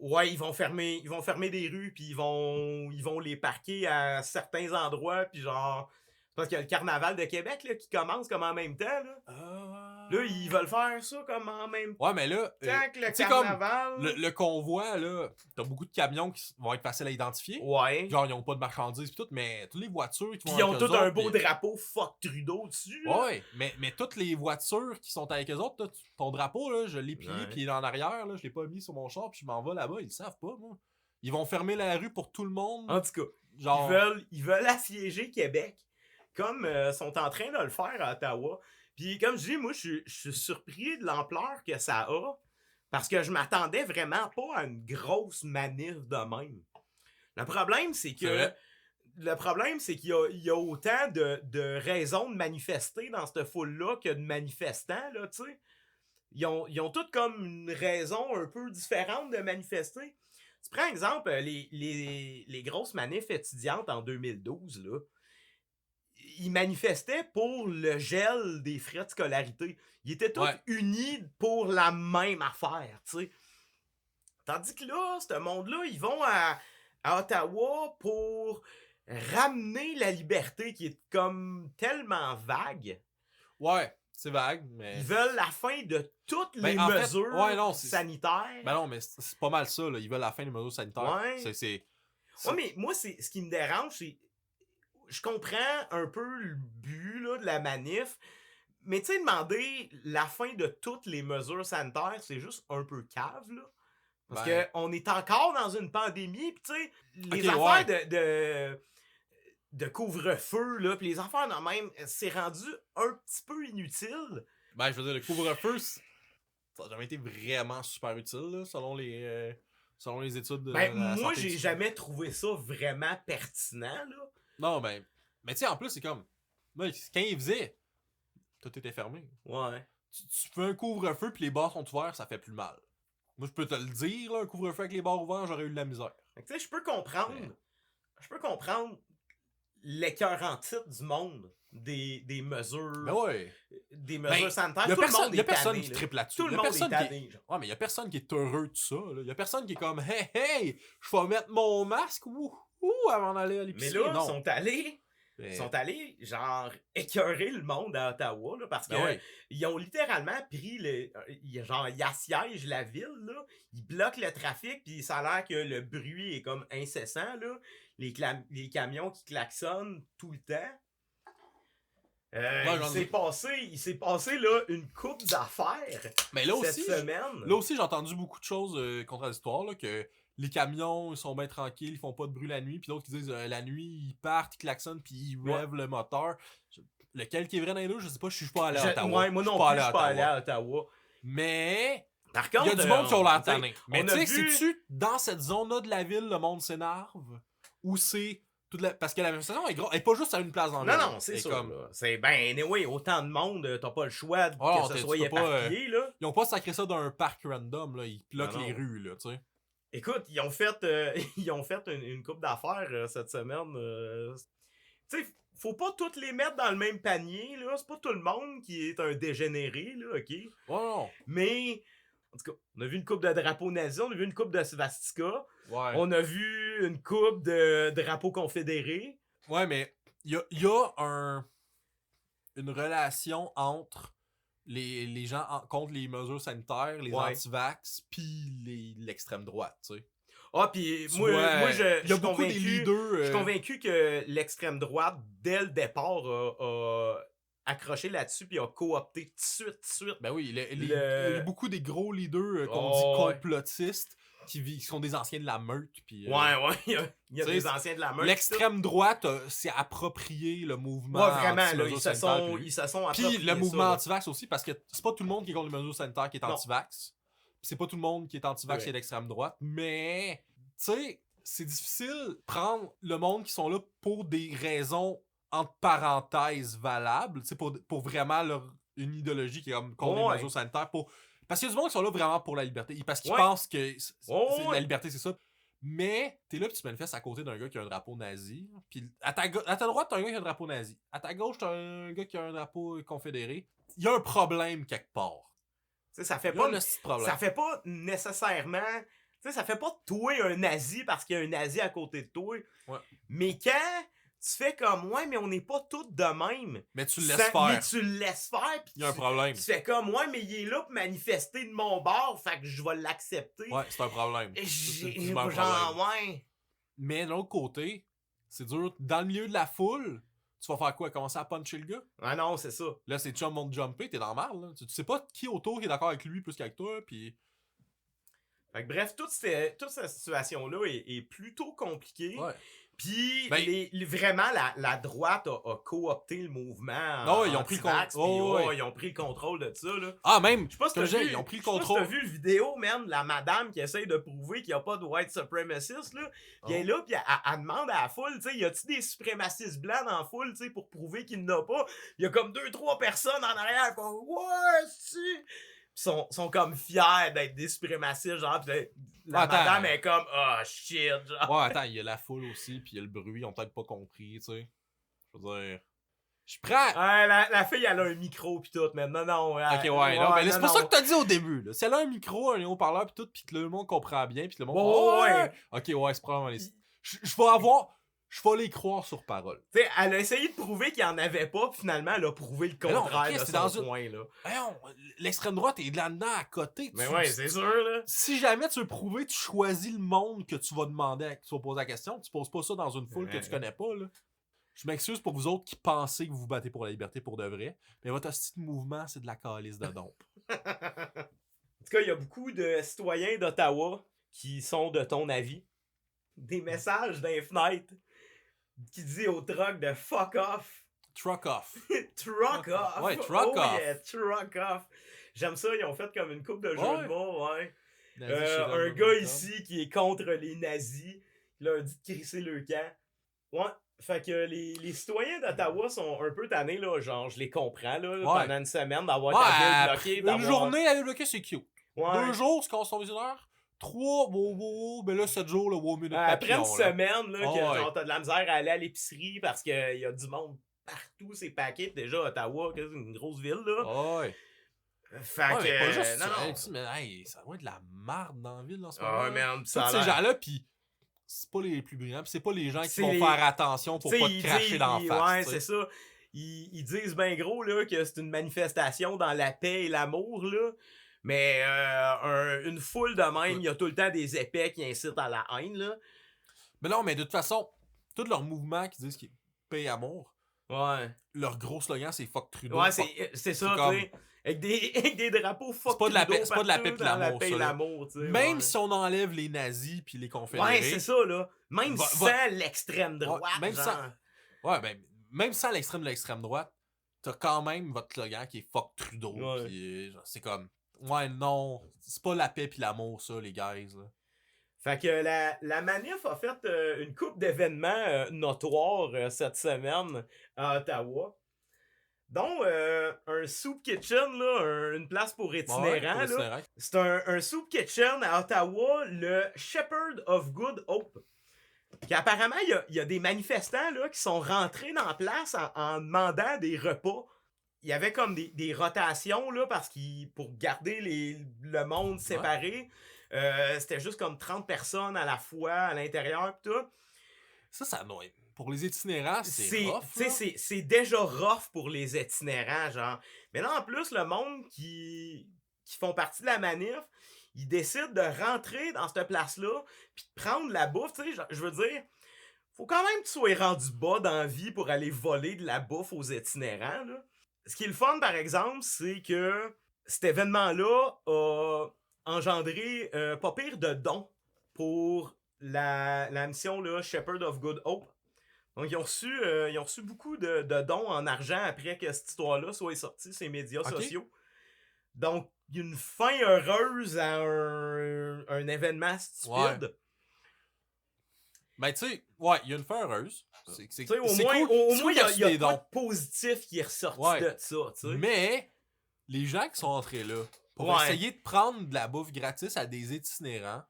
Ouais, ils vont fermer des rues, puis ils vont les parquer à certains endroits, puis genre... Parce qu'il y a le carnaval de Québec là, qui commence comme en même temps. Là, ils veulent faire ça comme en même temps. Ouais, mais là, que le carnaval... Comme le convoi, là, t'as beaucoup de camions qui vont être faciles à identifier. Ouais. Genre, ils ont pas de marchandises pis tout, mais toutes les voitures qui vont Puis ils ont avec tous eux un autres, beau drapeau fuck Trudeau dessus. Là. Ouais, mais toutes les voitures qui sont avec eux autres, là, ton drapeau, là, je l'ai plié pis il est en arrière, là, je l'ai pas mis sur mon char pis je m'en vais là-bas, ils le savent pas, moi. Ils vont fermer la rue pour tout le monde. En tout cas, genre... ils veulent assiéger Québec, comme sont en train de le faire à Ottawa. Puis comme je dis, moi, je suis surpris de l'ampleur que ça a, parce que je m'attendais vraiment pas à une grosse manif de même. Le problème, c'est C'est que... vrai. Le problème, c'est qu'il y a autant de raisons de manifester dans cette foule-là que de manifestants, là, tu sais. Ils ont toutes comme une raison un peu différente de manifester. Tu prends exemple les grosses manifs étudiantes en 2012, là. Ils manifestaient pour le gel des frais de scolarité. Ils étaient tous unis pour la même affaire, tu sais. Tandis que là, ce monde-là, ils vont à Ottawa pour ramener la liberté qui est comme tellement vague. Ouais, c'est vague, mais... Ils veulent la fin de toutes les en fait, mesures sanitaires. Ben non, mais c'est pas mal ça, là. Ils veulent la fin des mesures sanitaires. Ouais. Ouais, mais moi, ce qui me dérange, c'est... Je comprends un peu le but là, de la manif, mais tu sais, demander la fin de toutes les mesures sanitaires, c'est juste un peu cave, là. Parce qu'on est encore dans une pandémie, pis tu sais, les affaires de couvre-feu, là, pis les affaires de même, c'est rendu un petit peu inutile. Ben, je veux dire, le couvre-feu, ça n'a jamais été vraiment super utile, là, selon les études de ben, la moi, santé j'ai jamais trouvé ça vraiment pertinent, là. Non, ben, mais tu sais, en plus, c'est comme, quand ils faisaient, tout était fermé. Ouais. Tu fais un couvre-feu pis les bars sont ouverts, ça fait plus mal. Moi, je peux te le dire, là, un couvre-feu avec les bars ouverts, j'aurais eu de la misère. Tu sais, je peux comprendre l'écœurant titre du monde des mesures. Ben ouais. Des mesures sanitaires. Y a tout le monde y a est personne tanné, qui là. triple là-dessus. Tout le monde est tanné. Ouais, mais y a personne qui est heureux de ça. Là. Y a personne qui est comme, hey, je vais mettre mon masque avant d'aller à l'épicerie. Mais là, non. Ils sont allés, genre, écœurer le monde à Ottawa, là, parce que ils ont littéralement pris genre, ils assiègent la ville, là, ils bloquent le trafic, puis ça a l'air que le bruit est comme incessant, là, les camions qui klaxonnent tout le temps. Il s'est passé là une couple d'affaires mais là cette aussi, semaine. Là aussi, j'ai entendu beaucoup de choses contradictoires, là, que les camions, ils sont bien tranquilles, ils font pas de bruit la nuit, puis d'autres qui disent la nuit, ils partent, ils klaxonnent, puis ils rêvent le moteur. Lequel qui est vrai dans les deux, je sais pas, je suis pas allé à Ottawa. Ouais, moi non plus, je suis pas allé à Ottawa. Mais... Par contre, il y a du monde qui ont l'air tanné. Mais tu sais, vu... c'est-tu dans cette zone-là de la ville, le monde s'énerve? Ou c'est... Parce que la manifestation est elle est pas juste à une place dans le Non, c'est sûr. Comme... C'est anyway, autant de monde, t'as pas le choix que ce soit éparpillé, là. Ils ont pas sacré ça d'un parc random, là. Ils bloquent les rues, là, tu sais. Écoute, ils ont fait une couple d'affaires cette semaine. Tu sais, faut pas toutes les mettre dans le même panier, là. C'est pas tout le monde qui est un dégénéré, là, ok? Non. Mais... En tout cas, on a vu une coupe de drapeaux nazis, on a vu une coupe de swastika, on a vu une coupe de drapeaux confédérés. Ouais, mais il y a une relation entre les gens contre les mesures sanitaires, les anti-vax, pis l'extrême droite, tu sais. Ah, pis moi je suis convaincu, je suis convaincu que l'extrême droite, dès le départ, a accroché là-dessus puis a coopté tout de suite. Ben oui, il y a beaucoup des gros leaders qu'on dit complotistes qui sont des anciens de la meute. Puis, il y a des anciens de la meute. L'extrême droite s'est approprié le mouvement. Ouais, vraiment, là, ils se sont appropriés. Puis le mouvement anti-vax aussi, parce que c'est pas tout le monde qui est contre les mesures sanitaires qui est anti-vax. Puis c'est pas tout le monde qui est anti-vax qui est d'extrême droite. Mais, tu sais, c'est difficile de prendre le monde qui sont là pour des raisons entre parenthèses valables, pour vraiment une idéologie qui est comme contre les mesures sanitaires. Parce qu'il y a du monde qui sont là vraiment pour la liberté. Parce qu'ils pensent que la liberté, c'est ça. Mais t'es là pis tu te manifestes à côté d'un gars qui a un drapeau nazi. Puis à ta droite, t'as un gars qui a un drapeau nazi. À ta gauche, t'as un gars qui a un drapeau confédéré. Il y a un problème quelque part. T'sais, ça fait pas nécessairement... Tu sais, ça fait pas de toi un nazi parce qu'il y a un nazi à côté de toi. Ouais. Mais quand tu fais comme, mais on n'est pas tous de même. Mais tu le laisses faire. Mais tu le laisses faire. Il y a un problème. Tu fais comme, mais il est là pour manifester de mon bord, fait que je vais l'accepter. Ouais, c'est un problème. Ouais. Mais de l'autre côté, c'est dur. Dans le milieu de la foule, tu vas faire quoi? Commencer à puncher le gars? Ah non, c'est ça. Là, c'est chum monte jumper, t'es dans le mal. Tu sais pas qui autour qui est d'accord avec lui plus qu'avec toi, puis... Fait que bref, toute cette situation-là est plutôt compliquée. Ouais. Puis Ben- vraiment, la droite a coopté le mouvement. Non, ils ont pris le anti-vax, contrôle. puis, Oh, ouais. ils ont pris le contrôle de ça, là. Ah, même, Je sais pas si comme t'as je dis, vu, ils ont pris le je sais pas si contrôle. t'as vu le vidéo, man, de la madame qui essaye de prouver qu'il n'y a pas de white supremacist, là. Puis elle est là, puis elle demande à la foule, tu sais, y a-tu des suprémacistes blancs dans la foule, tu sais, pour prouver qu'il n'y en a pas? Il y a comme 2-3 personnes en arrière, qui font « Ouais, si! » sont comme fiers d'être des suprémacistes, genre, pis la Attends. madame est comme « Oh, shit! » genre. Ouais, attends, il y a la foule aussi, puis il y a le bruit, ils ont peut-être pas compris, tu sais. Je veux dire... Je prends... Ouais, la fille, elle a un micro pis tout, mais non, non. Ok, ouais, non, mais c'est pas non. ça que t'as dit au début, là. Si elle a un micro, un haut-parleur, pis tout, pis que le monde comprend bien, pis que le monde... Ouais. Ok, ouais, c'est probablement les... Je vais avoir... Je vais les croire sur parole. Tu sais, elle a essayé de prouver qu'il n'y en avait pas, pis finalement, elle a prouvé le Mais non, contraire Chris, de c'est son dans une- point, là. Voyons, l'extrême droite est là-dedans à côté. Mais Tu- ouais, c'est sûr, là. Si jamais tu veux prouver, tu choisis le monde que tu vas demander, que tu vas poser la question. Tu poses pas ça dans une foule que tu connais pas, là. Je m'excuse pour vous autres qui pensez que vous vous battez pour la liberté pour de vrai, mais votre hostie de mouvement, c'est de la calice de dompe. En tout cas, il y a beaucoup de citoyens d'Ottawa qui sont de ton avis. Des messages dans les fenêtres qui disent au truck de fuck off. Truck off. Truck off. Ouais, truck oh off. Yeah, truck off. J'aime ça, ils ont fait comme une coupe de jeux Ouais. de mots, ouais. Nazi, Un Chirac, gars Momentum. ici qui est contre les nazis, il leur dit de crisser le camp. Ouais. Fait que les citoyens d'Ottawa sont un peu tannés, là. Genre, je les comprends, là, pendant une semaine, d'avoir ta ville bloquée. Une d'avoir- journée, la ville bloquée, c'est cute. Ouais. 2 jours, c'est qu'on son visionnaire. 3, mais là, 7 jours, le wow minute Après une papillon, là. semaine, là, que Ouais. genre, t'as de la misère à aller à l'épicerie parce qu'il y a du monde partout, c'est paquet. Déjà, Ottawa, c'est une grosse ville, là. Ouais. Fait Ouais, que. mais pas juste non, ça. non. Hey, tu- mais hey, ça doit être de la marde dans la ville en ce moment. Ah, là. man, Tous ça a ces l'air- gens-là, pis c'est pas les plus brillants, pis c'est pas les gens qui C'est vont les- faire attention pour T'sais, pas te ils cracher disent- dans la face. Ouais, tu sais. c'est ça. Ils disent bien gros là, que c'est une manifestation dans la paix et l'amour, là. Mais une foule de même, il y a tout le temps des épais qui incitent à la haine, là. Mais non, mais de toute façon, tous leurs mouvements qui disent qu'ils paient amour, Ouais. leur gros slogan, c'est fuck Trudeau. Ouais, fuck- c'est ça, comme- tu sais. Avec des drapeaux fuck C'est pas de la Trudeau paix- c'est pas de la partout paix pis dans l'amour, la paix et ça, là. l'amour, tu sais. Même ouais. si on enlève les nazis puis les confédérés. Ouais, c'est ça, là. Même Va- sans l'extrême droite, même genre. sans- Ouais, ben, même sans l'extrême de l'extrême droite, t'as quand même votre slogan qui est fuck Trudeau. Ouais. Pis, genre, c'est comme, ouais, non, c'est pas la paix pis l'amour, ça, les guys. Là. Fait que la manif a fait une couple d'événements notoires cette semaine à Ottawa. Dont un soup kitchen, là, une place pour itinérants. Ouais, pour là. l'itinérant. C'est un soup kitchen à Ottawa, le Shepherd of Good Hope. Puis apparemment, il y a des manifestants là, qui sont rentrés dans la place en demandant des repas. Il y avait comme des rotations là, parce qu'ils pour garder le monde séparé. C'était juste comme 30 personnes à la fois à l'intérieur pis tout. Ça doit être- Pour les itinérants, c'est rough. Tu sais, là. c'est déjà rough pour les itinérants, genre. Mais là, en plus, le monde qui font partie de la manif, ils décident de rentrer dans cette place-là, puis de prendre la bouffe, tu sais, je veux dire, faut quand même que tu sois rendu bas dans la vie pour aller voler de la bouffe aux itinérants, là. Ce qui est le fun, par exemple, c'est que cet événement-là a engendré pas pire de dons pour la mission là, Shepherd of Good Hope. Donc, ils ont reçu beaucoup de dons en argent après que cette histoire-là soit sortie sur les médias Ok. sociaux. Donc, il y a une fin heureuse à un événement stupide. Ben, tu sais, ouais, il y a une fin heureuse. C'est Tu sais, au c'est moins, cool. au C'est moins, cool il y a, qu'il il y a des pas dons. de positif qui est ressorti Ouais. de ça, tu sais. Mais, les gens qui sont entrés là, pour Ouais. essayer de prendre de la bouffe gratis à des itinérants,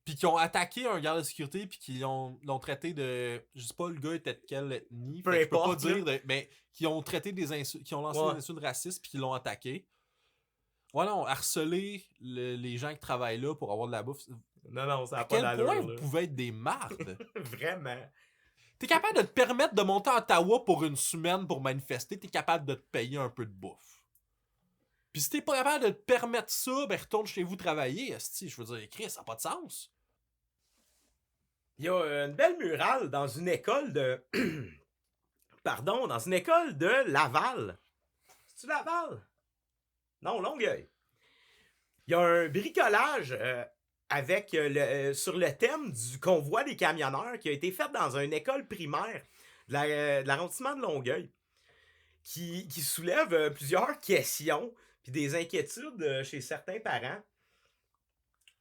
puis qui ont attaqué un garde de sécurité, puis qui l'ont traité de... Je sais pas le gars était de quelle ethnie, Peu fait que je peux pas importe, là. dire, mais qui ont traité des insultes, qui ont lancé Ouais. des insultes racistes, puis qui l'ont attaqué. Ouais, non, harceler les gens qui travaillent là pour avoir de la bouffe. Non, ça n'a À pas quel d'allure, point là. vous pouvez être des mardes? Vraiment. T'es capable de te permettre de monter à Ottawa pour une semaine pour manifester, t'es capable de te payer un peu de bouffe. Puis si t'es pas capable de te permettre ça, ben retourne chez vous travailler, esti. Je veux dire, Chris, ça n'a pas de sens. Il y a une belle murale dans une école de... Pardon, dans une école de Laval. C'est-tu Laval? Non, Longueuil. Il y a un bricolage avec sur le thème du convoi des camionneurs qui a été fait dans une école primaire de l'arrondissement de Longueuil, qui soulève plusieurs questions puis des inquiétudes chez certains parents.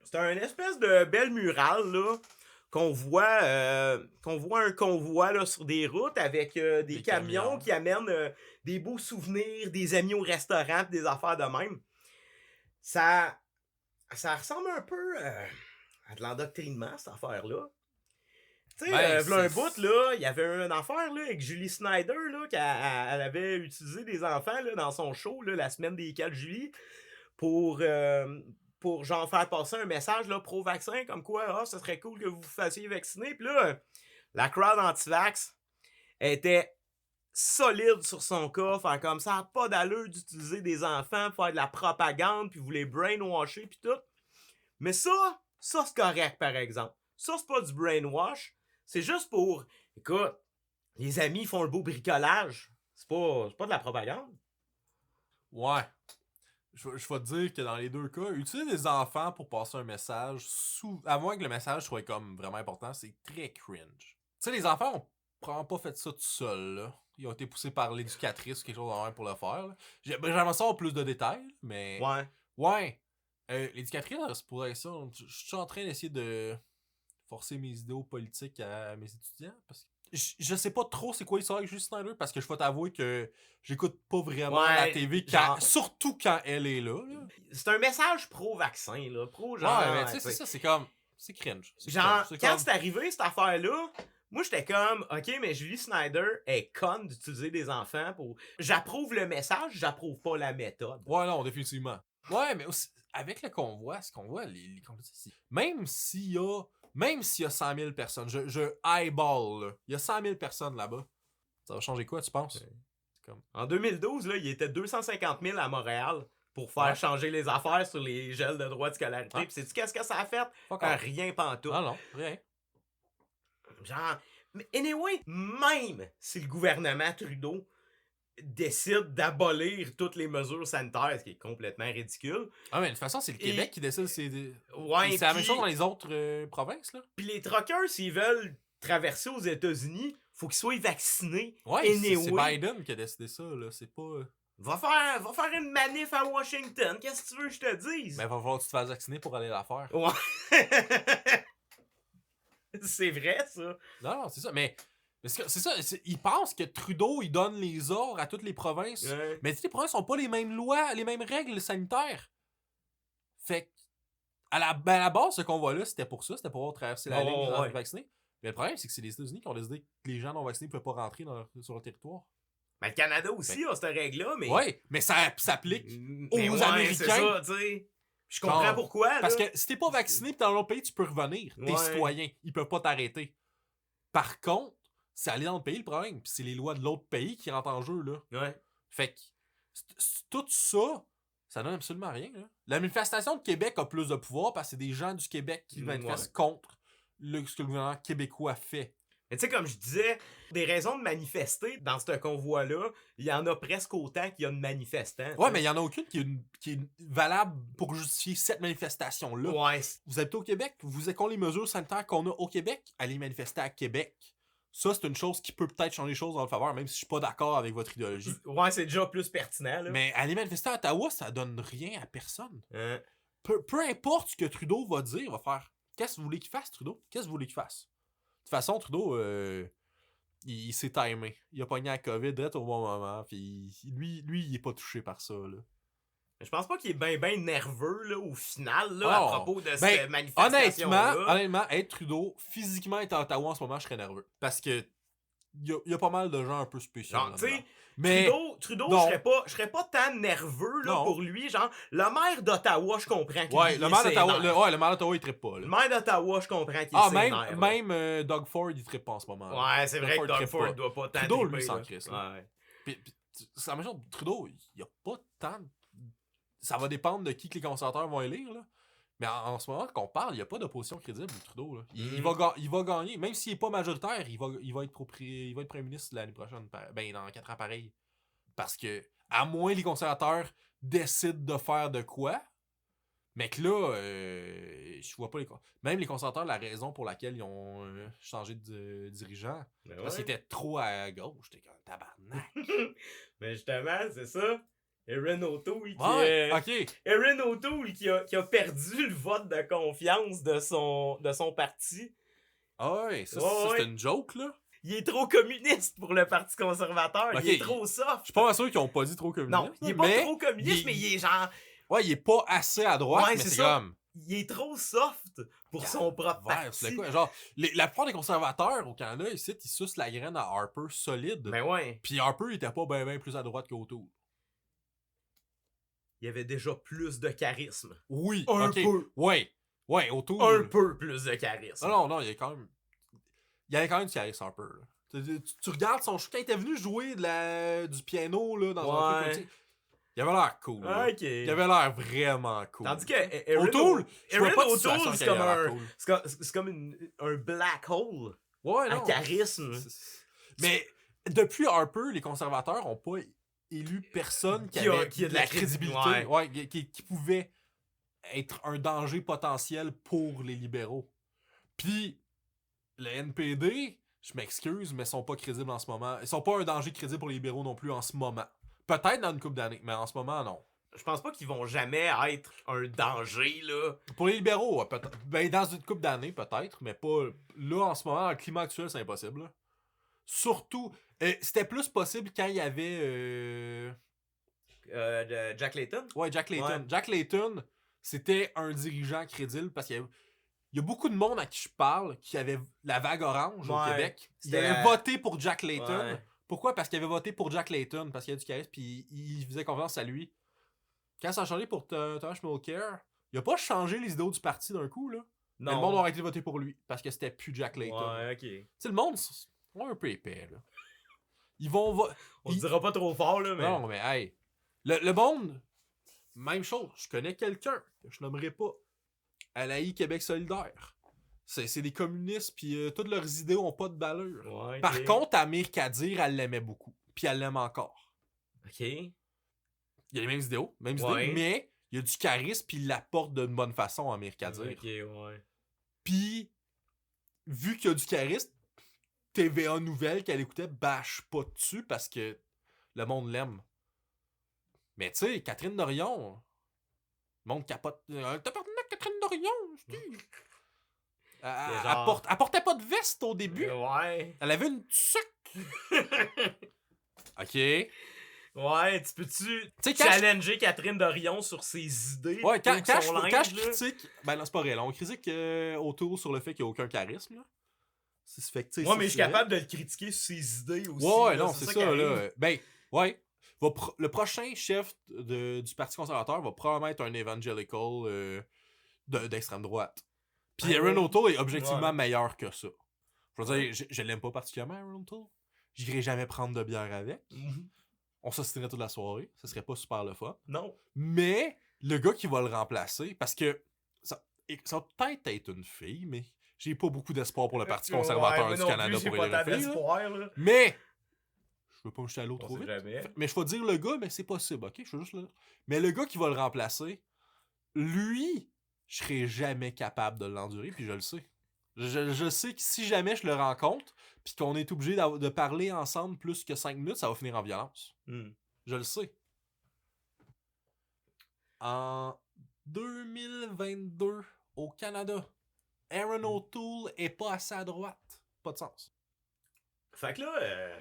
C'est un espèce de belle murale là, qu'on voit un convoi là, sur des routes avec des camions qui amènent des beaux souvenirs, des amis au restaurant, pis des affaires de même. Ça ressemble un peu à de l'endoctrinement, cette affaire-là. Tu sais, v'là un bout, là, il y avait une affaire là, avec Julie Snyder, là, qu'elle avait utilisé des enfants là, dans son show là, la semaine des 4 juillet pour genre faire passer un message là, pro-vaccin, comme quoi, ce serait cool que vous vous fassiez vacciner. Puis là, la crowd anti-vax était solide sur son cas, faire comme ça, n'a pas d'allure d'utiliser des enfants pour faire de la propagande, puis vous les brainwasher, puis tout. Mais ça c'est correct, par exemple. Ça, c'est pas du brainwash. C'est juste pour, écoute, les amis font un beau bricolage. C'est pas de la propagande. Ouais. Je vais te dire que dans les deux cas, utiliser des enfants pour passer un message, à moins que le message soit comme vraiment important, c'est très cringe. Tu sais, les enfants ont probablement pas fait ça tout seuls, là. Ils ont été poussés par l'éducatrice ou quelque chose de même pour le faire. J'aimerais ça avoir plus de détails, mais... Ouais. Ouais. L'éducatrice, elle se posait ça. Je suis en train d'essayer de forcer mes idéaux politiques à mes étudiants, parce que je sais pas trop c'est quoi l'histoire avec Julie Snyder, parce que je vais t'avouer que j'écoute pas vraiment la TV, surtout quand elle est là. C'est un message pro-vaccin, là. Pro-genre. Ouais, mais tu sais, c'est ça, c'est comme... C'est cringe. Genre, quand c'est arrivé, cette affaire-là, moi, j'étais comme, OK, mais Julie Snyder est conne d'utiliser des enfants pour... J'approuve le message, j'approuve pas la méthode. Ouais, non, définitivement. Ouais, mais aussi, avec le convoi, ce qu'on voit, les compétitions, même s'il y a 100 000 personnes, je eyeball, là, il y a 100 000 personnes là-bas, ça va changer quoi, tu penses? Comme... En 2012, là, il était 250 000 à Montréal pour faire changer les affaires sur les gels de droits de scolarité. Puis sais-tu qu'est-ce que ça a fait? Rien pantoute. Ah non, rien. Genre, mais anyway, même si le gouvernement Trudeau décide d'abolir toutes les mesures sanitaires, ce qui est complètement ridicule. Ah, mais de toute façon, c'est le Québec qui décide. Ouais, c'est la même chose dans les autres provinces, là. Puis les truckers, s'ils veulent traverser aux États-Unis, faut qu'ils soient vaccinés. Ouais, c'est Biden qui a décidé ça, là. C'est pas... Va faire une manif à Washington. Qu'est-ce que tu veux que je te dise? Mais va falloir que tu te fasses vacciner pour aller la faire. Ouais. C'est vrai, ça. Non, c'est ça. Mais c'est ça. Ils pensent que Trudeau, il donne les ordres à toutes les provinces. Ouais. Mais toutes les provinces n'ont pas les mêmes lois, les mêmes règles sanitaires. Fait que, à la base, ce convoi-là, c'était pour ça. C'était pour traverser la ligne vaccinée. Mais le problème, c'est que c'est les États-Unis qui ont décidé que les gens non vaccinés ne pouvaient pas rentrer sur leur territoire. Ben, le Canada aussi a cette règle-là, mais... Ouais, mais ça s'applique aux Américains. C'est ça, tu sais. Je comprends pourquoi, là. Parce que si t'es pas vacciné pis dans l'autre pays, tu peux revenir. T'es citoyen. Ils peuvent pas t'arrêter. Par contre, c'est aller dans le pays le problème. Pis c'est les lois de l'autre pays qui rentrent en jeu, là. Ouais. Fait que tout ça, ça donne absolument rien, là. La manifestation de Québec a plus de pouvoir parce que c'est des gens du Québec qui manifestent contre ce que le gouvernement québécois fait. Mais tu sais, comme je disais, des raisons de manifester dans ce convoi-là, il y en a presque autant qu'il y a de manifestants. Ouais, mais il y en a aucune qui est valable pour justifier cette manifestation-là. Ouais. Vous habitez au Québec, vous avez les mesures sanitaires qu'on a au Québec, allez manifester à Québec. Ça, c'est une chose qui peut peut-être changer les choses dans votre faveur, même si je suis pas d'accord avec votre idéologie. Ouais, c'est déjà plus pertinent, là. Mais aller manifester à Ottawa, ça donne rien à personne. Peu importe ce que Trudeau va dire, va faire. Qu'est-ce que vous voulez qu'il fasse, Trudeau? Qu'est-ce que vous voulez qu'il fasse? De toute façon, Trudeau, il s'est timé. Il a pogné la COVID direct au bon moment. Puis lui, il est pas touché par ça, là. Je pense pas qu'il est ben nerveux, là, au final, là, à propos de cette manifestation-là. Honnêtement, être Trudeau, physiquement être à Ottawa en ce moment, je serais nerveux. Parce que il y a pas mal de gens un peu spéciaux. Genre, tu sais, mais Trudeau, je serais pas tant nerveux là, pour lui. Genre, le maire d'Ottawa, je comprends qu'il le maire d'Ottawa, le maire d'Ottawa, il trippe pas. Là. Le maire d'Ottawa, je comprends qu'il est même Doug Ford, il trippe pas en ce moment. Là. Ouais, c'est vrai que Doug Ford doit pas tant Trudeau, tripper, lui, s'en crisse. Puis, c'est la même chose, Trudeau, il y a pas tant... Ça va dépendre de qui que les conservateurs vont élire, là. Mais en ce moment qu'on parle, il n'y a pas d'opposition crédible, Trudeau. Là. Il va gagner. Même s'il n'est pas majoritaire, il va être premier ministre l'année prochaine. Dans 4 ans pareil. Parce que, à moins les conservateurs décident de faire de quoi, Mais que là, je vois pas même les conservateurs, la raison pour laquelle ils ont changé de dirigeant, Mais parce qu'ils étaient trop à gauche. J'étais comme tabarnak. Mais justement, c'est ça. Erin O'Toole Ouais, ok. Erin O'Toole qui a perdu le vote de confiance de son parti. Ah ouais, ça, Ouais, c'était ouais. une joke, là. Il est trop communiste pour le Parti conservateur. Ok, il est trop soft. Je suis pas sûr qu'ils ont pas dit trop communiste. Non, il est pas mais trop communiste, mais il est genre... Ouais, il est pas assez à droite, Ouais, mais c'est c'est ça. comme... Il est trop soft pour son propre parti. C'est quoi? Genre, la plupart des conservateurs au Canada, ici, ils sucent la graine à Harper solide. Ben ouais. Puis Harper, il était pas ben plus à droite qu'Auto. Il y avait déjà plus de charisme. Oui, Un ok. peu. Ouais, Auto. Un peu plus de charisme. Non, il y a quand même... Il y avait quand même du charisme, Harper. Tu regardes son show, quand il était venu jouer du piano là, dans un truc comme ça, il avait l'air cool. Là. Ok. Il avait l'air vraiment cool. Tandis que O'Toole, je vois pas de O'Toole, situation c'est qu'il comme ait l'air cool. c'est comme un black hole. Ouais, Un non. charisme. Mais depuis Harper, les conservateurs ont pas élu personne qui avait a de la crédibilité. Ouais, qui pouvait être un danger potentiel pour les libéraux. Puis le NPD, je m'excuse, mais ils sont pas crédibles en ce moment. Ils sont pas un danger crédible pour les libéraux non plus en ce moment. Peut-être dans une couple d'années, mais en ce moment, non. Je pense pas qu'ils vont jamais être un danger, là. Pour les libéraux, peut-être. Ben, dans une couple d'années, peut-être, mais pas... Là, en ce moment, dans le climat actuel, c'est impossible. Là. Surtout... c'était plus possible quand il y avait... De Jack Layton? Ouais, Jack Layton. Ouais. Jack Layton, c'était un dirigeant crédible parce qu'il y a beaucoup de monde à qui je parle qui avait la vague orange au Québec. Il avait voté pour Jack Layton. Ouais. Pourquoi? Parce qu'il avait voté pour Jack Layton, parce qu'il y a du charisme, puis il faisait confiance à lui. Quand ça a changé pour Thomas Mulcair, il a pas changé les idéaux du parti d'un coup, là. Non. Mais le monde aurait été voté pour lui, parce que c'était plus Jack Layton. Ouais, ok. Tu sais, le monde, c'est un peu épais, là. Ils vont... On le dira pas trop fort, là, mais... Non, mais hey, le monde, même chose. Je connais quelqu'un, que je nommerai pas, à l'AI Québec solidaire. C'est des communistes, puis toutes leurs idées ont pas de valeur. Ouais, Par ok. contre, Amir Kadir, elle l'aimait beaucoup. Puis elle l'aime encore. Ok. Il y a les mêmes idéaux, Ouais. idées, mais il y a du charisme, puis il l'apporte d'une bonne façon, Amir Kadir. Ok, ouais. Puis, vu qu'il y a du charisme, TVA Nouvelle qu'elle écoutait bâche pas dessus parce que le monde l'aime. Mais tu sais, Catherine Dorion, le monde capote. Tabarnak, Catherine Dorion, elle portait pas de veste au début. Ouais. Elle avait une tuque. Ok. Ouais, tu peux-tu sais, challenger Catherine Dorion sur ses idées? Ouais, quand je linge, critique. Ben là, c'est pas vrai. Là. On critique autour sur le fait qu'il n'y a aucun charisme. Là. C'est fait que, ouais, mais je suis capable de le critiquer sur ses idées aussi. Ouais, là, non, c'est ça, là. Ben, ouais. Le prochain chef du Parti conservateur va probablement être un evangelical d'extrême droite. Puis Erin O'Toole est objectivement meilleur que ça. Je veux dire, je l'aime pas particulièrement, Erin O'Toole. J'irai jamais prendre de bière avec. On s'assisterait toute la soirée. Ce serait pas super le fun. Non. Mais le gars qui va le remplacer, parce que ça va peut-être être une fille, mais j'ai pas beaucoup d'espoir pour le Parti conservateur du Canada pour élire une fille. Là. Mais je veux pas me jeter à l'eau trop vite. Mais je vais dire le gars, mais c'est possible, ok? Je veux juste le... Mais le gars qui va le remplacer, lui, je serai jamais capable de l'endurer, puis je le sais. Je sais que si jamais je le rencontre, puis qu'on est obligé de parler ensemble plus que 5 minutes, ça va finir en violence. Je le sais. En 2022, au Canada, Erin O'Toole est pas assez à droite. Pas de sens. Fait que là,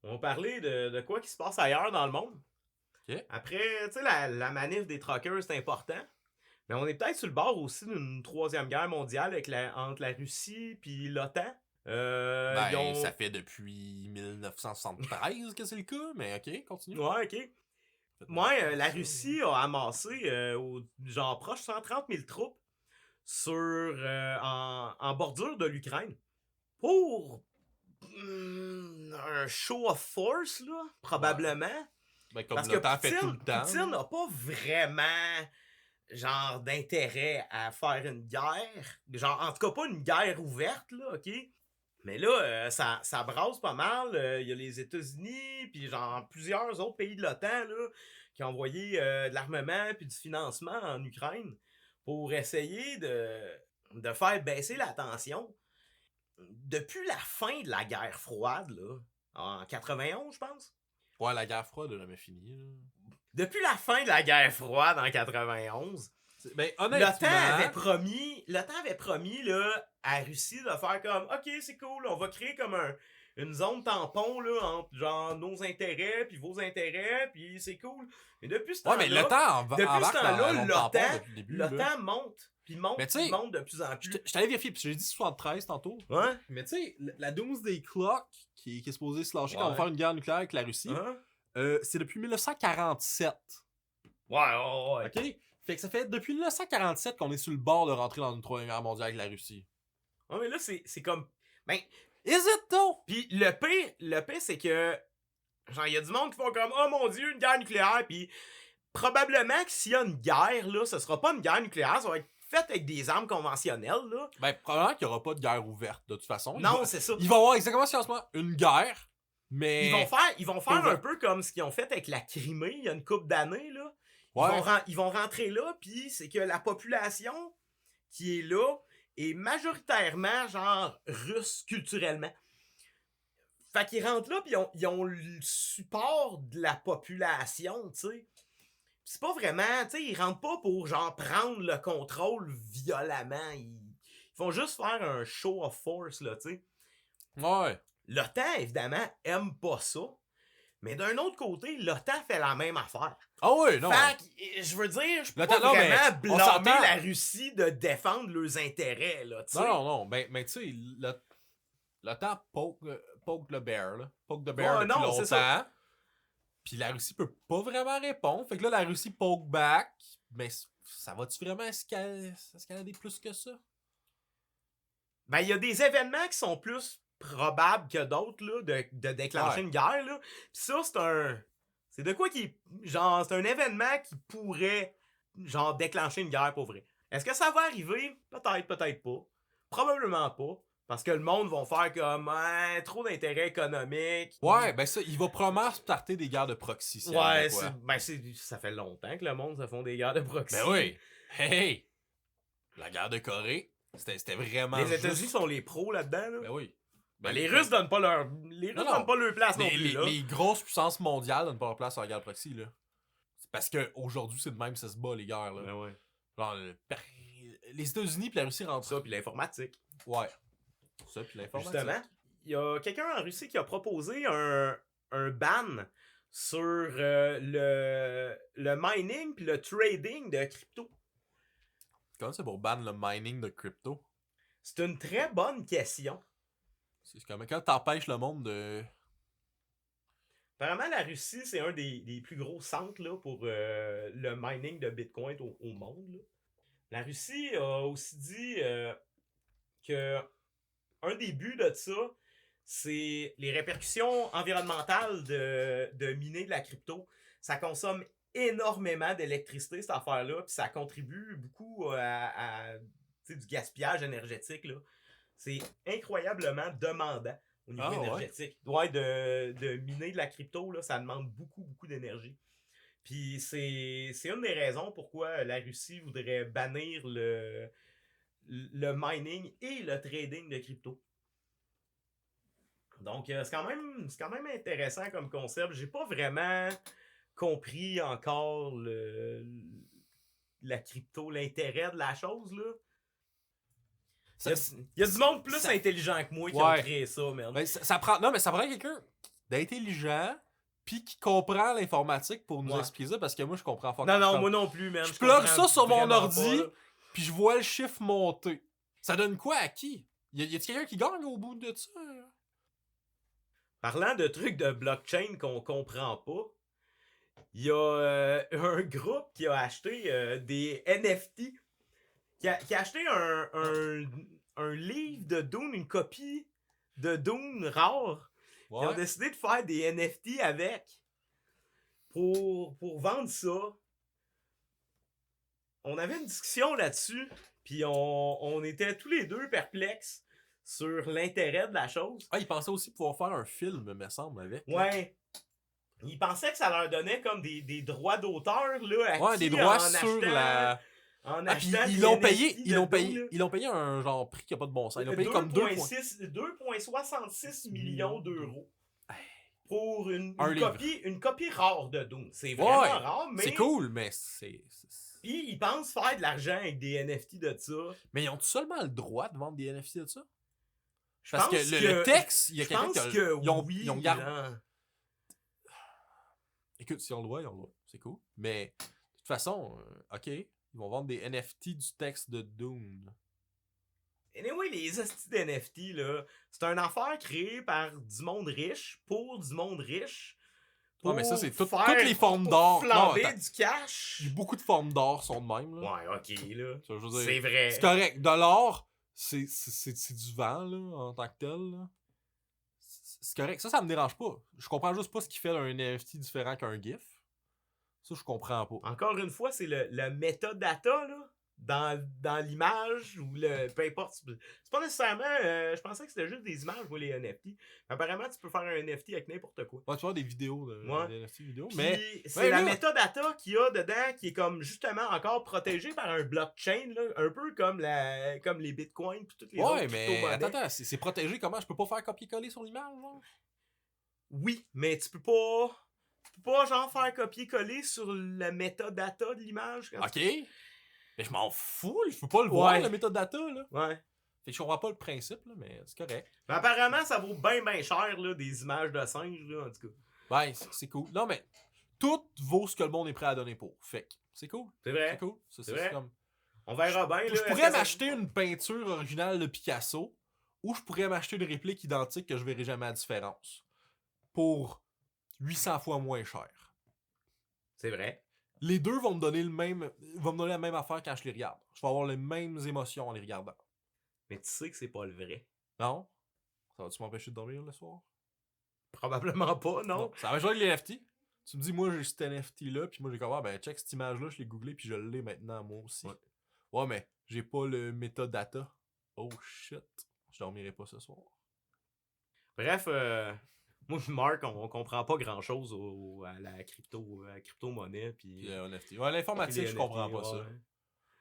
on va parler de quoi qui se passe ailleurs dans le monde. Okay. Après, tu sais, la manif des truckers, c'est important. Mais on est peut-être sur le bord aussi d'une troisième guerre mondiale entre la Russie puis l'OTAN. Ça fait depuis 1973 que c'est le cas, mais ok, continue. Ouais, ok. Moi, la Russie a amassé genre proche 130 000 troupes en bordure de l'Ukraine pour un show of force, là, probablement. Ben, comme parce le que temps fait tout le temps. Poutine n'a pas vraiment genre d'intérêt à faire une guerre. Genre, en tout cas, pas une guerre ouverte, là, ok? Mais là, ça brasse pas mal. Il y a les États-Unis, puis genre plusieurs autres pays de l'OTAN là, qui ont envoyé de l'armement puis du financement en Ukraine pour essayer de faire baisser la tension. Depuis la fin de la guerre froide, là, en 91, je pense. Ouais, la guerre froide n'a jamais fini. Là. Depuis la fin de la guerre froide en 91, Ben, honnêtement... l'OTAN avait promis là, à Russie de faire comme OK, c'est cool, on va créer comme une zone tampon là, entre genre nos intérêts puis vos intérêts, puis c'est cool. Mais depuis ce temps-là, l'OTAN monte. Puis monte de plus en plus. Je t'allais vérifier, puis j'ai dit 73 tantôt. Ouais. Mais tu sais, la Doomsday Clock, qui est supposée se lâcher quand on va faire une guerre nucléaire avec la Russie, c'est depuis 1947. Ouais. OK? Fait que ça fait depuis 1947 qu'on est sur le bord de rentrer dans une troisième guerre mondiale avec la Russie. Ouais, mais là, c'est comme... Ben, is it though? Puis le pire, c'est que... Genre, il y a du monde qui font comme « Oh mon Dieu, une guerre nucléaire! » Puis probablement que s'il y a une guerre, là, ce sera pas une guerre nucléaire, ça va être fait avec des armes conventionnelles, là. Ben, probablement qu'il y aura pas de guerre ouverte, de toute façon. Non, c'est ça. Il va y avoir exactement ce moment, une guerre, mais... Ils vont faire un peu comme ce qu'ils ont fait avec la Crimée, il y a une couple d'années, là. Ouais. Ils vont rentrer là, puis c'est que la population qui est là est majoritairement, genre, russe culturellement. Fait qu'ils rentrent là, puis ils ont le support de la population, tu sais. C'est pas vraiment, tu sais, ils rentrent pas pour, genre, prendre le contrôle violemment. Ils font juste faire un show of force, là, tu sais. Ouais. L'OTAN, évidemment, aime pas ça. Mais d'un autre côté, l'OTAN fait la même affaire. Ah oui, non. Fait que, je veux dire, je peux pas vraiment blâmer la Russie de défendre leurs intérêts, là, tu sais. Non. Ben, mais tu sais, l'OTAN poke le bear, là. Poke the bear depuis longtemps. Puis la Russie peut pas vraiment répondre. Fait que là, la Russie poke back. Mais ça va-tu vraiment escalader plus que ça? Ben, il y a des événements qui sont plus probables que d'autres, là, de déclencher une guerre, là. Pis ça, c'est de quoi qui... Genre, c'est un événement qui pourrait, genre, déclencher une guerre pour vrai. Est-ce que ça va arriver? Peut-être pas. Probablement pas. Parce que le monde va faire comme trop d'intérêt économique. Ouais, ben ça, il va probablement starter des guerres de proxy. Ouais, ça fait longtemps que le monde se font des guerres de proxy. Ben oui. Hey! La guerre de Corée, c'était vraiment. Les États-Unis sont les pros là-dedans, là. Ben oui. Ben, les Russes donnent pas leur. Donnent pas leur place non plus. Les grosses puissances mondiales donnent pas leur place à la guerre de proxy, là. C'est parce qu'aujourd'hui, c'est de même, ça se bat, les guerres, là. Ben ouais. Genre, les États-Unis puis la Russie rentrent. Ça, puis l'informatique. Ouais. Ça, puis l'informatique. Justement, il y a quelqu'un en Russie qui a proposé un ban sur le mining puis le trading de crypto. Comment c'est pour ban le mining de crypto? C'est une très bonne question. C'est comme quand t'empêches le monde de... Apparemment, la Russie, c'est un des plus gros centres là, pour le mining de Bitcoin au monde. Là. La Russie a aussi dit que un des buts de ça, c'est les répercussions environnementales de miner de la crypto. Ça consomme énormément d'électricité, cette affaire-là, puis ça contribue beaucoup à du gaspillage énergétique. Là. C'est incroyablement demandant au niveau énergétique. Ouais, de miner de la crypto, là, ça demande beaucoup, beaucoup d'énergie. Puis c'est une des raisons pourquoi la Russie voudrait bannir le mining et le trading de crypto. Donc, c'est quand même intéressant comme concept. J'ai pas vraiment compris encore la crypto, l'intérêt de la chose, là. Il y a du monde plus intelligent que moi qui a créé ça, merde. Ben, ça prend quelqu'un d'intelligent puis qui comprend l'informatique pour nous expliquer ça, parce que moi, je comprends pas. Non, moi non plus, man. Je plug ça sur mon ordi, puis je vois le chiffre monter. Ça donne quoi à qui? Y a-t-il quelqu'un qui gagne au bout de ça? Parlant de trucs de blockchain qu'on comprend pas, il y a un groupe qui a acheté des NFT. Qui a acheté un livre de Dune, une copie de Dune rare. Ouais. Ils ont décidé de faire des NFT avec pour vendre ça. On avait une discussion là-dessus, puis on était tous les deux perplexes sur l'intérêt de la chose. Ah, il pensait aussi pouvoir faire un film, me semble, avec. Ouais. Ils pensaient que ça leur donnait comme des droits d'auteur, là, Ouais, des droits en sur achetant, la... En Ah, puis achetant ils des l'ont NFT payé, de ils l'ont dos, payé, là. ils l'ont payé un genre prix qui a pas de bon sens. Ils l'ont payé comme 2 points. 2,66 millions d'euros pour une livre. copie rare de Doom. C'est vraiment Ouais, rare, mais... c'est cool, mais c'est... Puis ils pensent faire de l'argent avec des NFT de ça. Mais ils ont seulement le droit de vendre des NFT de ça? Je Parce pense que le texte, il y a je quelqu'un pense qui a... que ils ont, oui, ils ont gardé... là. Écoute, si on le droit, ils ont le droit. C'est cool. Mais, de toute façon, OK, ils vont vendre des NFT du texte de Dune. Anyway, les hosties d'NFT, là, c'est une affaire créée par du monde riche, pour du monde riche. Ah, mais ça, c'est toutes faire- les formes pour d'or. Non, flamber attends. du cash. Beaucoup de formes d'or sont de même, là. Ouais, ok, là. Ça, je veux dire, C'est vrai. c'est correct. De l'or, c'est du vent, là, en tant que tel, là. C'est correct. Ça me dérange pas. Je comprends juste pas ce qui fait un NFT différent qu'un GIF. Ça, je comprends pas. Encore une fois, c'est le metadata, là, dans l'image, ou le... peu importe. C'est pas nécessairement... je pensais que c'était juste des images, moi, les NFT. Apparemment, tu peux faire un NFT avec n'importe quoi. Ouais, tu vois des vidéos, Ouais. des NFT vidéos, Puis, mais... c'est Ouais, la là- metadata qu'il y a dedans qui est comme justement encore protégée par un blockchain, là, un peu comme les bitcoins puis toutes les autres Ouais, mais crypto-monnaies. attends, c'est protégé comment? Je peux pas faire copier-coller sur l'image, genre? Oui, mais tu peux pas genre faire copier-coller sur la metadata de l'image. quand OK. Mais je m'en fous, je peux pas le voir, le metadata, là. Ouais. Fait que je comprends pas le principe, là, mais c'est correct. Mais apparemment, ça vaut bien cher, là, des images de singes, là, en tout cas. Ben, c'est cool. Non, mais tout vaut ce que le monde est prêt à donner pour. Fait que c'est cool. C'est C'est vrai. cool. C'est vrai. Comme... On verra bien, là. Je est-ce pourrais que ça- m'acheter une peinture originale de Picasso ou je pourrais m'acheter une réplique identique que je verrai jamais la différence. Pour 800 fois moins cher. C'est vrai. Les deux vont me donner la même affaire quand je les regarde. Je vais avoir les mêmes émotions en les regardant. Mais tu sais que c'est pas le vrai. Non? Ça va-tu m'empêcher de dormir le soir? Probablement pas, non? Ça va jouer avec les NFT. Tu me dis, moi j'ai cet NFT-là, puis moi j'ai comme, ah, ben check cette image-là, je l'ai googlé, puis je l'ai maintenant moi aussi. Ouais, mais j'ai pas le metadata. Oh shit. Je dormirai pas ce soir. Bref, moi et Marc, on comprend pas grand-chose à la crypto-monnaie. Puis Puis NFT. Ouais, l'informatique, les je comprends NFT, pas ça. ouais.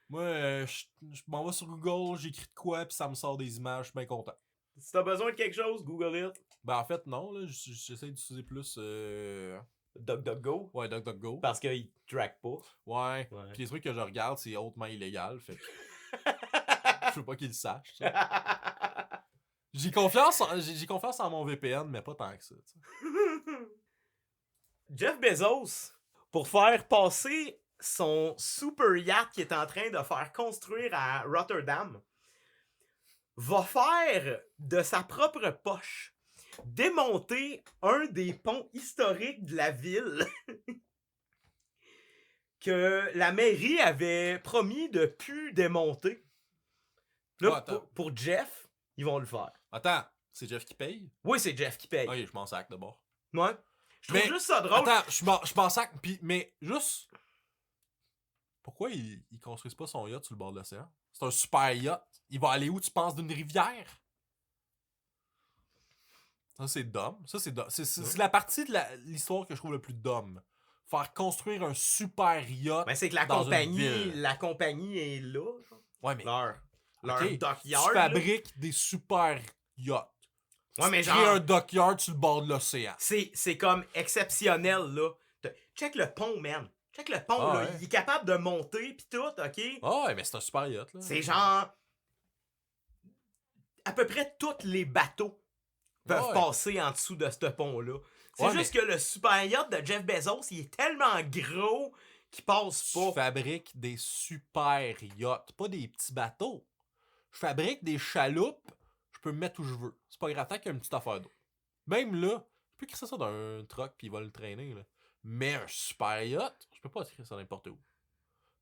Moi, je m'en vais sur Google, j'écris de quoi, puis ça me sort des images, je suis bien content. Si t'as besoin de quelque chose, Google it. Ben en fait, non, là, j'essaie d'utiliser plus... DuckDuckGo. Ouais, DuckDuckGo. Parce qu'il track pas. Ouais. Ouais. Puis les trucs que je regarde, c'est hautement illégal, fait que je veux pas qu'ils le sachent, ça. J'ai confiance en mon VPN, mais pas tant que ça. T'sais. Jeff Bezos, pour faire passer son super yacht qu'il est en train de faire construire à Rotterdam, va faire de sa propre poche démonter un des ponts historiques de la ville que la mairie avait promis de plus démonter. Là, pour Jeff, ils vont le faire. Attends, c'est Jeff qui paye? Oui, c'est Jeff qui paye. Ok, je m'en sac d'abord. Ouais. Je trouve Mais, juste ça drôle. Attends, je m'en sac, mais juste... Pourquoi ils construisent pas son yacht sur le bord de l'océan? C'est un super yacht. Il va aller où, tu penses, d'une rivière? Ça, c'est dumb. Ça, c'est dumb. C'est la partie de l'histoire que je trouve le plus dumb. Faire construire un super yacht. Mais c'est que la dans une compagnie est là. Genre. Ouais, mais Leur ok, dockyard. tu fabriques des super yachts. Ouais, mais Tu crées genre, un dockyard sur le bord de l'océan. c'est comme exceptionnel, là. Check le pont, man. Check le pont, là. Ouais. Il est capable de monter, pis tout, ok? Ah ouais, mais c'est un super yacht, là. C'est genre... À peu près tous les bateaux peuvent passer en dessous de ce pont-là. C'est juste que le super yacht de Jeff Bezos, il est tellement gros qu'il passe pas. Je fabrique des super yachts, pas des petits bateaux. Je fabrique des chaloupes, je peux me mettre où je veux. C'est pas grave, tant qu'il y a une petite affaire d'eau. Même là, je peux créer ça dans un truck puis il va le traîner, là. Mais un super yacht, je peux pas créer ça n'importe où.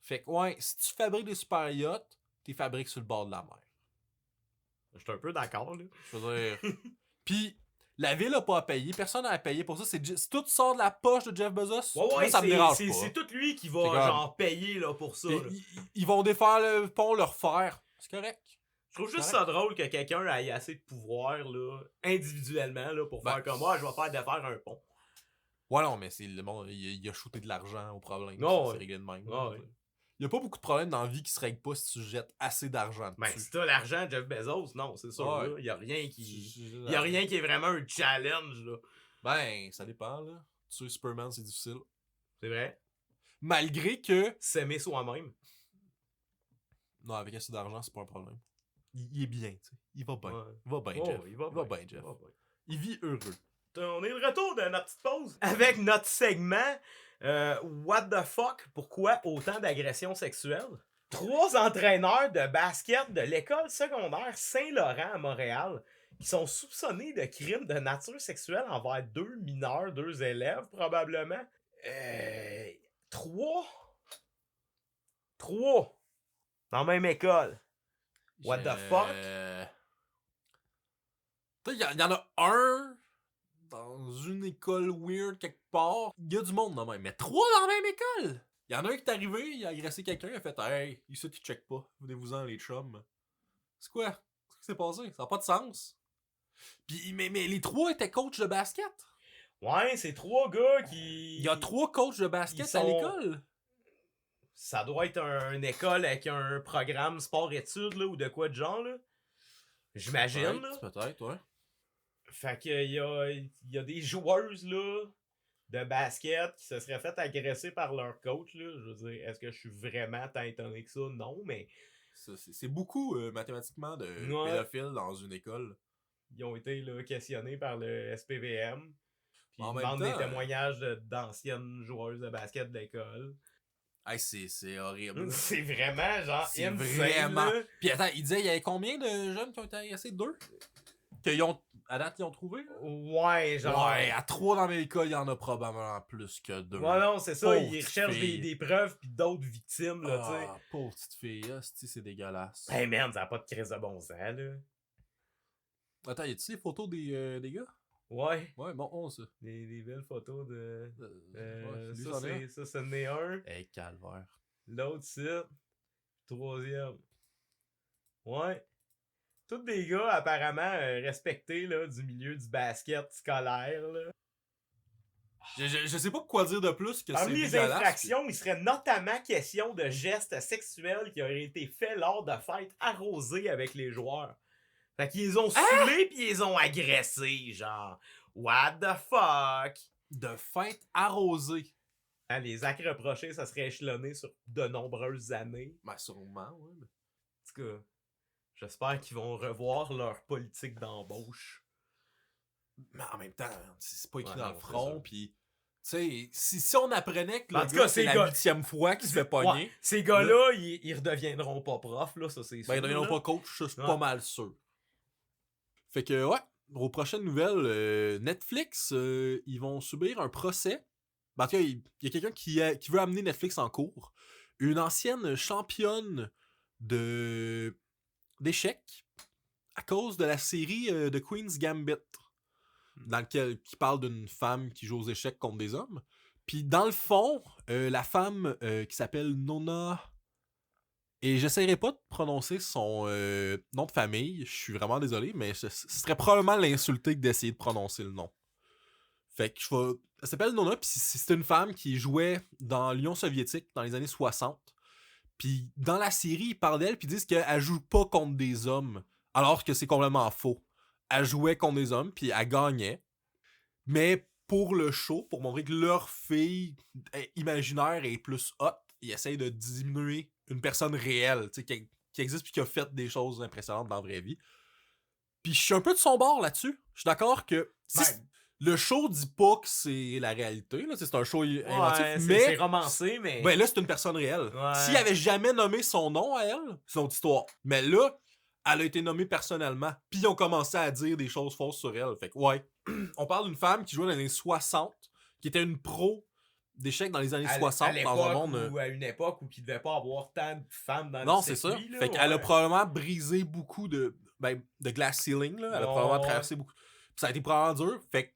Fait que, ouais, si tu fabriques des super yachts, tu les fabriques sur le bord de la mer. Je suis un peu d'accord, là. Je veux dire... Puis, la ville a pas à payer, personne n'a à payer pour ça. Tout sort de la poche de Jeff Bezos. Ouais, Moi, ça me dérange pas. c'est tout lui qui va, C'est comme- genre, payer, là, pour ça. Et Là. ils vont défaire le pont, le refaire. C'est correct. Je trouve juste ça drôle que quelqu'un ait assez de pouvoir, là, individuellement, là, pour faire comme moi, je vais faire défaire un pont. Ouais, non, mais c'est le monde, il a shooté de l'argent au problème. Oh, c'est réglé de même. oh, ouais. Il y a pas beaucoup de problèmes dans la vie qui se règlent pas si tu jettes assez d'argent dessus. Ben, si t'as l'argent de Jeff Bezos, non, c'est sûr, ouais. là. Il y a rien qui est vraiment un challenge, là. Ben, ça dépend, là. Tuer Superman, c'est difficile. C'est vrai. Malgré que... S'aimer soi-même. Non, avec assez d'argent, c'est pas un problème. Il est bien, tu sais. Il va bien. Ouais. Il va bien, Oh, Jeff. il va bien, Jeff. il va bien. Il vit heureux. On est de retour de notre petite pause. Avec notre segment What the fuck? Pourquoi autant d'agressions sexuelles? 3 entraîneurs de basket de l'école secondaire Saint-Laurent à Montréal qui sont soupçonnés de crimes de nature sexuelle envers 2 mineurs, 2 élèves probablement. 3 dans la même école. What the fuck? Il y en a un dans une école weird quelque part. Il y a du monde dans même. Mais 3 dans la même école! Il y en a un qui est arrivé, il a agressé quelqu'un, il a fait hey, ici tu check pas. Venez-vous-en les chums. C'est quoi? Qu'est-ce qui s'est passé? Ça n'a pas de sens. Puis, mais les 3 étaient coachs de basket. Ouais, c'est 3 gars qui... Il y a 3 coachs de basket à l'école. Ça doit être une école avec un programme sport-études, là, ou de quoi de genre, là. J'imagine, là. Peut-être, ouais. Fait que il y a des joueuses, là, de basket qui se seraient fait agresser par leur coach, là. Je veux dire, est-ce que je suis vraiment tant étonné que ça? Non, mais... C'est beaucoup, mathématiquement, de pédophiles dans une école. Ils ont été, là, questionnés par le SPVM. Puis En ils même demandent temps, des témoignages d'anciennes joueuses de basket de l'école. Hey, c'est horrible. C'est vraiment, genre, c'est insane, vraiment... là. Puis attends, il disait, il y avait combien de jeunes qui ont été agressés? 2? À date, ils ont trouvé? Là? Ouais, genre... Ouais, à 3 dans l'école, il y en a probablement plus que 2. Ouais, non, c'est ça, Pauvre ils petite recherchent fille. des preuves pis d'autres victimes, là, tu sais. Pauvre petite fille, c'est dégueulasse. Hey man, ça a pas de crise de bon sens, là. Attends, y a-tu des photos des gars? Ouais. Ouais, bon, on ça. Des belles photos de... ouais, ça, c'en est un. Hey, calvaire. L'autre, c'est... 3e. Ouais. Tous des gars, apparemment, respectés, là, du milieu du basket scolaire, là. Je sais pas quoi dire de plus que c'est Parmi les dégueulasse. infractions, il serait notamment question de gestes sexuels qui auraient été faits lors de fêtes arrosées avec les joueurs. Fait qu'ils les ont saoulés pis ils les ont agressés, genre. What the fuck? De fêtes arrosées. Hein, les actes reprochés, ça serait échelonné sur de nombreuses années. Ben, sûrement, ouais. En tout cas, j'espère qu'ils vont revoir leur politique d'embauche. Mais en même temps, c'est pas écrit Ouais, dans non, le front, c'est pis... Tu sais, si on apprenait que En le tout gars, cas, c'est ces la gars- 8e fois qu'il se fait pogner, Ouais, ces gars-là, ils redeviendront pas profs, là, ça c'est sûr. ben ils deviendront là. pas coach, ça, c'est Ouais. pas mal sûr. Fait que, ouais, aux prochaines nouvelles, Netflix, ils vont subir un procès. Ben, en tout cas, il y a quelqu'un qui veut amener Netflix en cours. Une ancienne championne d'échecs à cause de la série de Queen's Gambit, qui parle d'une femme qui joue aux échecs contre des hommes. Puis dans le fond, la femme qui s'appelle Nona... Et j'essaierai pas de prononcer son nom de famille, je suis vraiment désolé, mais ce serait probablement l'insulter que d'essayer de prononcer le nom. Fait que elle s'appelle Nona, puis c'est une femme qui jouait dans l'Union soviétique dans les années 60. Puis dans la série, ils parlent d'elle, puis ils disent qu'elle joue pas contre des hommes, alors que c'est complètement faux. Elle jouait contre des hommes, puis elle gagnait. Mais pour le show, pour montrer que leur fille imaginaire est plus hot, ils essayent de diminuer une personne réelle, tu sais, qui existe puis qui a fait des choses impressionnantes dans la vraie vie. Puis je suis un peu de son bord là-dessus. Je suis d'accord que le show dit pas que c'est la réalité, là, c'est un show inventif, mais c'est romancé, mais... ben là, c'est une personne réelle. Ouais. S'il avait jamais nommé son nom à elle, c'est une autre histoire. Mais là, elle a été nommée personnellement. Puis ils ont commencé à dire des choses fausses sur elle. Fait que, ouais. On parle d'une femme qui jouait dans les années 60, qui était une pro d'échecs dans les années 60 dans un monde... Ou à une époque où il devait pas avoir tant de femmes dans non, le c'est ça. circuit, là, Fait qu'elle a probablement brisé beaucoup de glass ceiling, là. Elle a probablement traversé beaucoup... Puis ça a été probablement dur. Fait que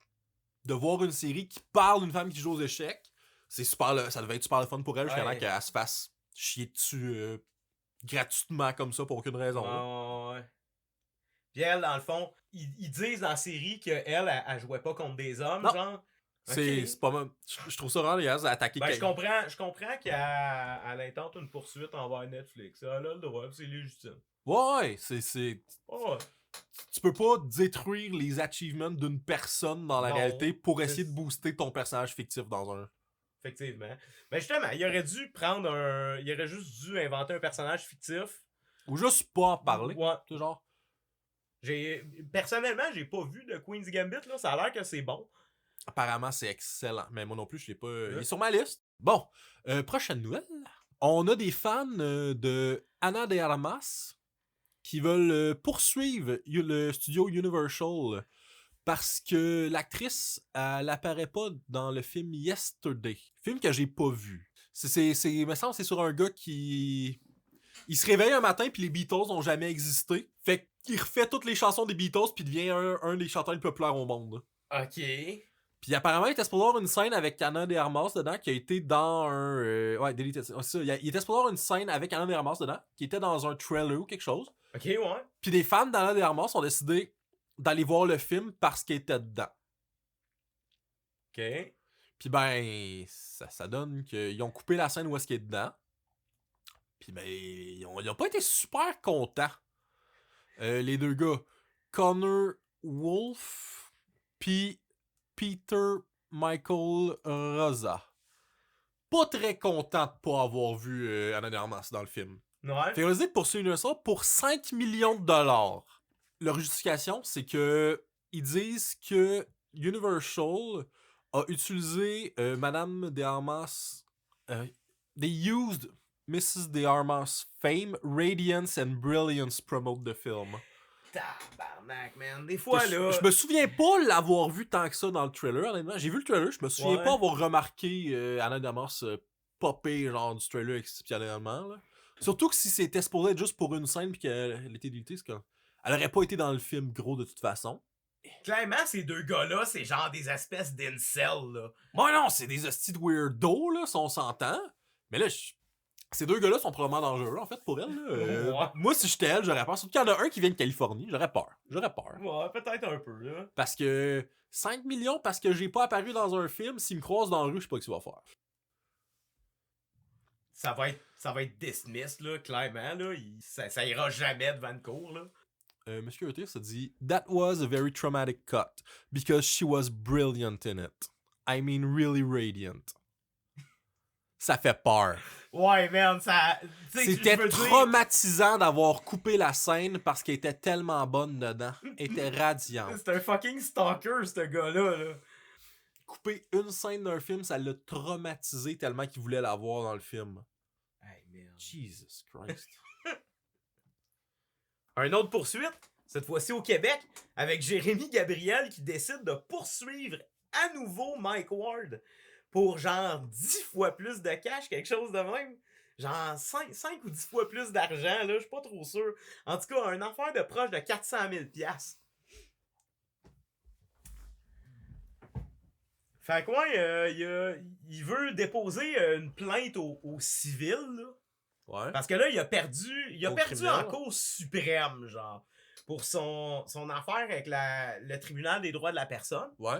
de voir une série qui parle d'une femme qui joue aux échecs, c'est super... ça devait être super le fun pour elle jusqu'à temps qu'elle se fasse chier dessus gratuitement comme ça pour aucune raison. Ouais. Puis elle, dans le fond, ils disent dans la série qu'elle, elle jouait pas contre des hommes, Non. genre. C'est Ok. pas mal. Je trouve ça vraiment dégueulasse d'attaquer Ben, je quelqu'un. comprends qu'elle intente une poursuite envers Netflix. Elle a le droit, puis c'est légitime. Ouais, Oh, tu peux pas détruire les achievements d'une personne dans la non, réalité pour c'est- essayer de booster ton personnage fictif dans un. effectivement. Mais justement, il aurait dû prendre un. Il aurait juste dû inventer un personnage fictif. Ou juste pas en parler. Ouais. Tu sais, genre. Personnellement, j'ai pas vu de Queen's Gambit, là. Ça a l'air que c'est bon. Apparemment, c'est excellent. Mais moi non plus, je l'ai pas. Il Ouais. est sur ma liste. Bon, prochaine nouvelle. On a des fans de Ana de Armas qui veulent poursuivre le studio Universal parce que l'actrice, elle apparaît pas dans le film Yesterday. Film que j'ai pas vu. Il me semble que c'est sur un gars qui. Il se réveille un matin puis les Beatles n'ont jamais existé. Fait qu'il refait toutes les chansons des Beatles puis devient un des chanteurs les plus populaires au monde. Ok. Puis apparemment, il était supposé avoir une scène avec Ana de Armas dedans qui a été dans un. Ouais, Deleted. C'est ça. Il était supposé avoir une scène avec Ana de Armas dedans qui était dans un trailer ou quelque chose. Ok, ouais. Puis des fans d'Ana de Armas ont décidé d'aller voir le film parce qu'elle était dedans. Ok. Puis ben, ça donne qu'ils ont coupé la scène où est-ce qu'elle est dedans. Puis ben, ils ont pas été super contents. Les deux gars. Connor Wolf puis Peter Michael Rosa. Pas très content de pas avoir vu Ana de Armas dans le film. Ouais. Fait qu'on a décidé de poursuivre ça pour 5 millions de dollars. Leur justification, c'est que ils disent que Universal a utilisé Madame de Armas. They used Mrs. de Armas' fame, radiance and brilliance to promote the film. Tabarnak, man. Des fois, là. Je me souviens pas l'avoir vu tant que ça dans le trailer, honnêtement. J'ai vu le trailer, je me souviens Ouais. pas avoir remarqué Ana de Armas popper genre du trailer exceptionnellement. Là. Surtout que si c'était supposé être juste pour une scène pis qu'elle était délitée, c'est comme. Elle aurait pas été dans le film gros de toute façon. Clairement, ces deux gars-là, c'est genre des espèces d'incels, là. Bon non, c'est des hosties de weirdo, là, si on s'entend. Mais là, ces deux gars-là sont probablement dangereux, en fait, pour elle. Là. Ouais. Moi, si j'étais elle, j'aurais peur. Surtout qu'il y en a un qui vient de Californie, j'aurais peur. Ouais, peut-être un peu, là. Parce que 5 millions parce que j'ai pas apparu dans un film, s'il me croise dans la rue, je sais pas ce qu'il va faire. Ça va être dismissed, là, clairement, là. Ça ira jamais devant le cours, là. Monsieur Curtis a dit That was a very traumatic cut because she was brilliant in it. I mean, really radiant. Ça fait peur. Ouais, man, ça. C'était traumatisant d'avoir coupé la scène parce qu'elle était tellement bonne dedans. Elle était radiante. C'est un fucking stalker, ce gars-là, là. Couper une scène d'un film, ça l'a traumatisé tellement qu'il voulait la voir dans le film. Hey, man. Jesus Christ. Un autre poursuite, cette fois-ci au Québec, avec Jérémy Gabriel qui décide de poursuivre à nouveau Mike Ward pour genre 10 fois plus de cash, quelque chose de même. Genre 5 ou 10 fois plus d'argent, là, je suis pas trop sûr. En tout cas, un affaire de proche de 400 000 $. Fait que ouais, il veut déposer une plainte au civil, là. Ouais. Parce que là, il a perdu Au en criminel. Cour suprême, genre, pour son affaire avec le tribunal des droits de la personne. Ouais.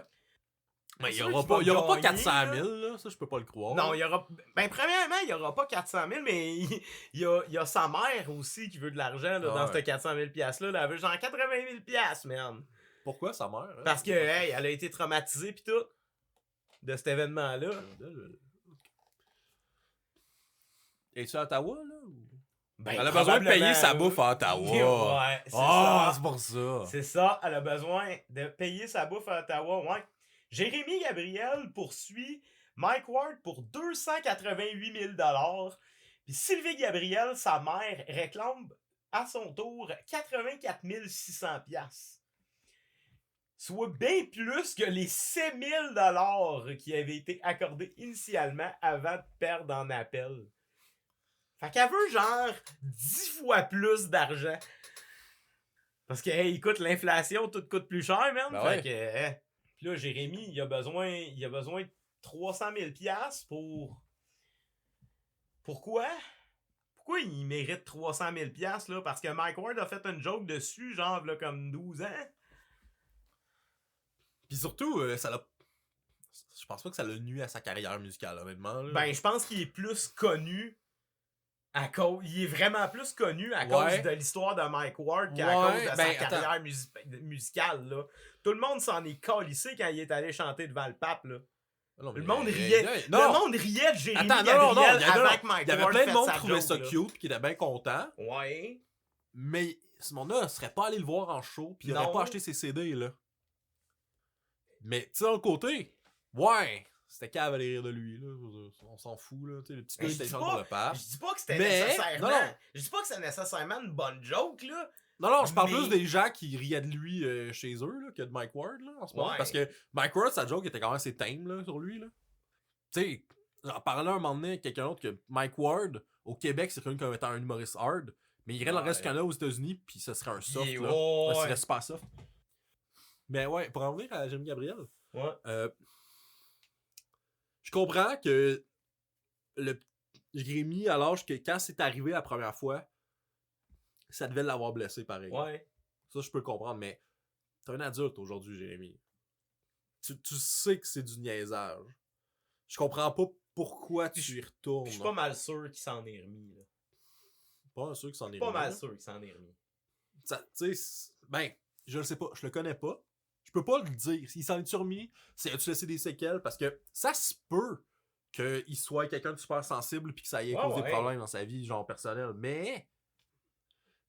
Mais il y sûr aura qu'il pas, va il y aura pas gagner, 400 000, là. Ça, je peux pas le croire. Non, il y aura. Ben, premièrement, il y aura pas 400 000, mais il y a sa mère aussi qui veut de l'argent là, dans Ouais. ce 400 000 $-là. Elle veut genre 80 000 $, man. Pourquoi sa mère? Hein? Parce que, hey, elle a été traumatisée pis tout. De cet événement-là. Es-tu à Ottawa, là? Ben, Elle a besoin de payer sa probablement, bouffe à Ottawa. Ouais, c'est Ah, ça. c'est pour ça. C'est ça, elle a besoin de payer sa bouffe à Ottawa, ouais. Jérémy Gabriel poursuit Mike Ward pour 288 000 $. Puis Sylvie Gabriel, sa mère, réclame à son tour 84 600 $. Soit bien plus que les 7 000 $ qui avaient été accordés initialement avant de perdre en appel. Fait qu'elle veut genre 10 fois plus d'argent. Parce que, hey, écoute, l'inflation, tout coûte plus cher, man. Ben fait ouais. que, pis là, Jérémy, il a besoin de 300 000 $ pour... Pourquoi pourquoi il mérite 300 000 $, là? Parce que Mike Ward a fait une joke dessus, genre, là, comme 12 ans. Puis surtout, ça l'a... Je pense pas que ça l'a nuit à sa carrière musicale, honnêtement. Là. Ben, je pense qu'il est plus connu à cause... Il est vraiment plus connu à cause de l'histoire de Mike Ward qu'à cause de sa carrière musicale, là. Tout le monde s'en est calissé quand il est allé chanter devant le pape, là. Non, le monde riait. Le monde riait de Jérémy Gabriel avec Mike Ward. Il y avait plein de monde qui trouvait ça cute pis qui était bien content. Ouais. Mais ce monde-là serait pas allé le voir en show pis il aurait pas acheté ses CD, là. Mais, tu sais, d'un côté, ouais, c'était cave à aller rire de lui, là. On s'en fout, là. Tu sais, le petit gars qui était chanté pour le pape. Je dis pas que c'était nécessairement... Non. Je dis pas que c'était nécessairement une bonne joke, là. Non, je parle plus des gens qui riaient de lui chez eux, là, que de Mike Ward, là, en ce moment. Parce que Mike Ward, sa joke était quand même assez tame, là, sur lui, là. Tu sais, en parlant un moment donné à quelqu'un d'autre que Mike Ward, au Québec, c'est connu comme étant un humoriste hard, mais il irait dans le reste du Canada aux États-Unis, puis ce serait un soft, là. Ça serait super soft. Mais ouais, pour en revenir à Jérémy Gabriel, je comprends que Jérémy, à l'âge que quand c'est arrivé la première fois, ça devait l'avoir blessé pareil. Ouais. Ça, je peux comprendre, mais t'es un adulte aujourd'hui, Jérémy. Tu sais que c'est du niaisage. Je comprends pas pourquoi tu y retournes. Je suis pas mal sûr qu'il s'en est remis, là. Pas sûr qu'il s'en est remis. Pas mal sûr qu'il s'en est remis. Tu sais, ben, je le sais pas, je le connais pas. Je peux pas le dire. S'il s'en est remis, c'est as-tu laissé des séquelles? Parce que ça se peut qu'il soit quelqu'un de super sensible puis que ça ait causé des problèmes dans sa vie, genre personnelle. Mais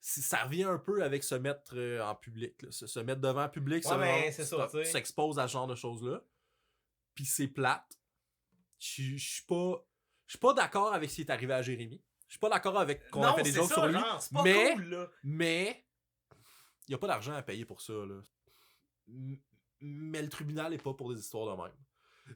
ça revient un peu avec se mettre en public. Là. Se mettre devant le public, tu s'expose à ce genre de choses-là. Puis c'est plate. Je suis pas d'accord avec ce qui est arrivé à Jérémy. Je suis pas d'accord avec qu'on a fait des jokes sur lui. C'est pas cool, là. Mais il y a pas d'argent à payer pour ça, là. Mais le tribunal est pas pour des histoires de même.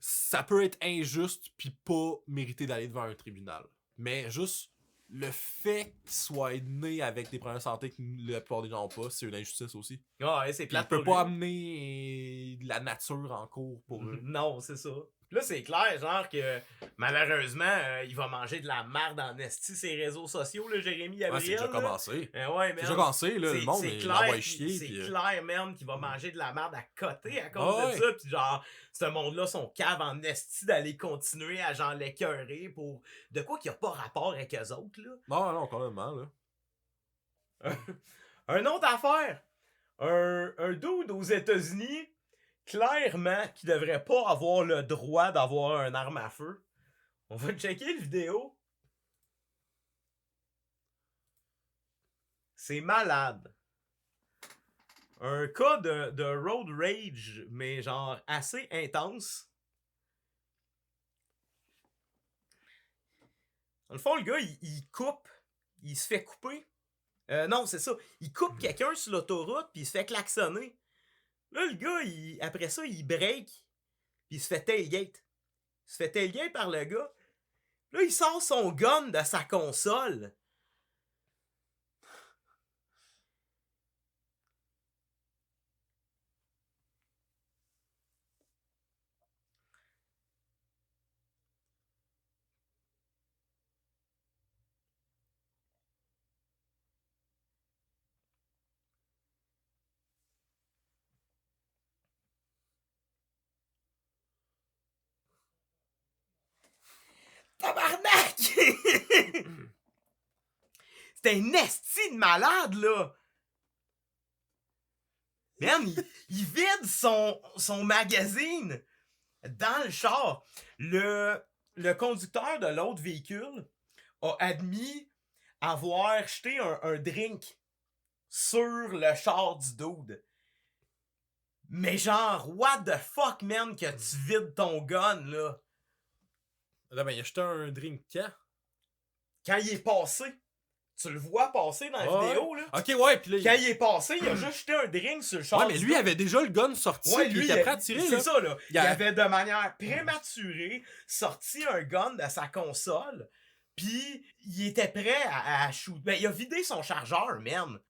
Ça peut être injuste puis pas mériter d'aller devant un tribunal. Mais juste le fait qu'il soit né avec des problèmes de santé que la plupart des gens n'ont pas, c'est une injustice aussi. Ouais, c'est plate. Il peut pas amener la nature en cours pour eux. Non, c'est ça. Là, c'est clair, genre que malheureusement, il va manger de la merde en esti ses réseaux sociaux, là, Jérémy Gabriel. C'est déjà commencé. C'est déjà commencé, là, le monde l'envoie chier. C'est clair, man, qu'il va manger de la merde à côté à cause de ça. Puis genre, ce monde-là, son cave en esti d'aller continuer à genre l'écœurer pour de quoi qu'il n'y a pas rapport avec eux autres, là. Non, quand même, là. Un autre affaire. Un dude aux États-Unis, clairement, qui devrait pas avoir le droit d'avoir un arme à feu. On va checker la vidéo. C'est malade. Un cas de road rage, mais genre assez intense. Dans le fond, le gars, il coupe. Il se fait couper. Non, c'est ça. Il coupe quelqu'un sur l'autoroute, puis il se fait klaxonner. Là, le gars, après ça, il break, puis il se fait tailgate. Il se fait tailgate par le gars. Là, il sort son gun de sa console. Tabarnak! C'était un esti de malade, là! Man, il vide son magazine dans le char. Le conducteur de l'autre véhicule a admis avoir jeté un drink sur le char du dude. Mais genre, what the fuck, man, que tu vides ton gun, là? Là, ben, il a jeté un drink quand il est passé. Tu le vois passer dans la vidéo, là. Ok, ouais, puis là... Quand il est passé, il a juste jeté un drink sur le char. Ouais, mais lui, avait déjà le gun sorti, puis il était prêt à tirer, là. C'est ça, là. Il avait de manière prématurée sorti un gun de sa console, puis il était prêt à shoot. Ben, il a vidé son chargeur, man.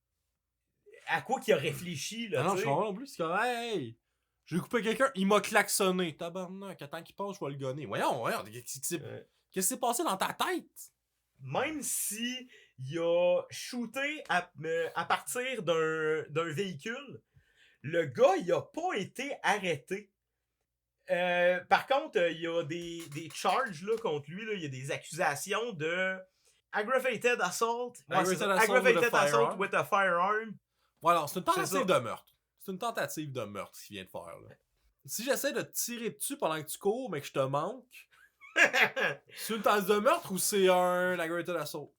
À quoi qu'il a réfléchi, là, non, je comprends non plus, c'est comme, hey, j'ai coupé quelqu'un, il m'a klaxonné. Tabarnak, attends qu'il passe, je vais le gonner. Voyons, qu'est-ce qui s'est passé dans ta tête? même si il a shooté à partir d'un véhicule, le gars, il a pas été arrêté. Par contre, il y a des charges là, contre lui. Là. Il y a des accusations de aggravated assault. Aggravated assault with a firearm. Voilà, c'est une tentative de meurtre. C'est une tentative de meurtre qu'il vient de faire. Là. Si j'essaie de te tirer dessus pendant que tu cours, mais que je te manque, c'est une tentative de meurtre ou c'est un aggravated assault?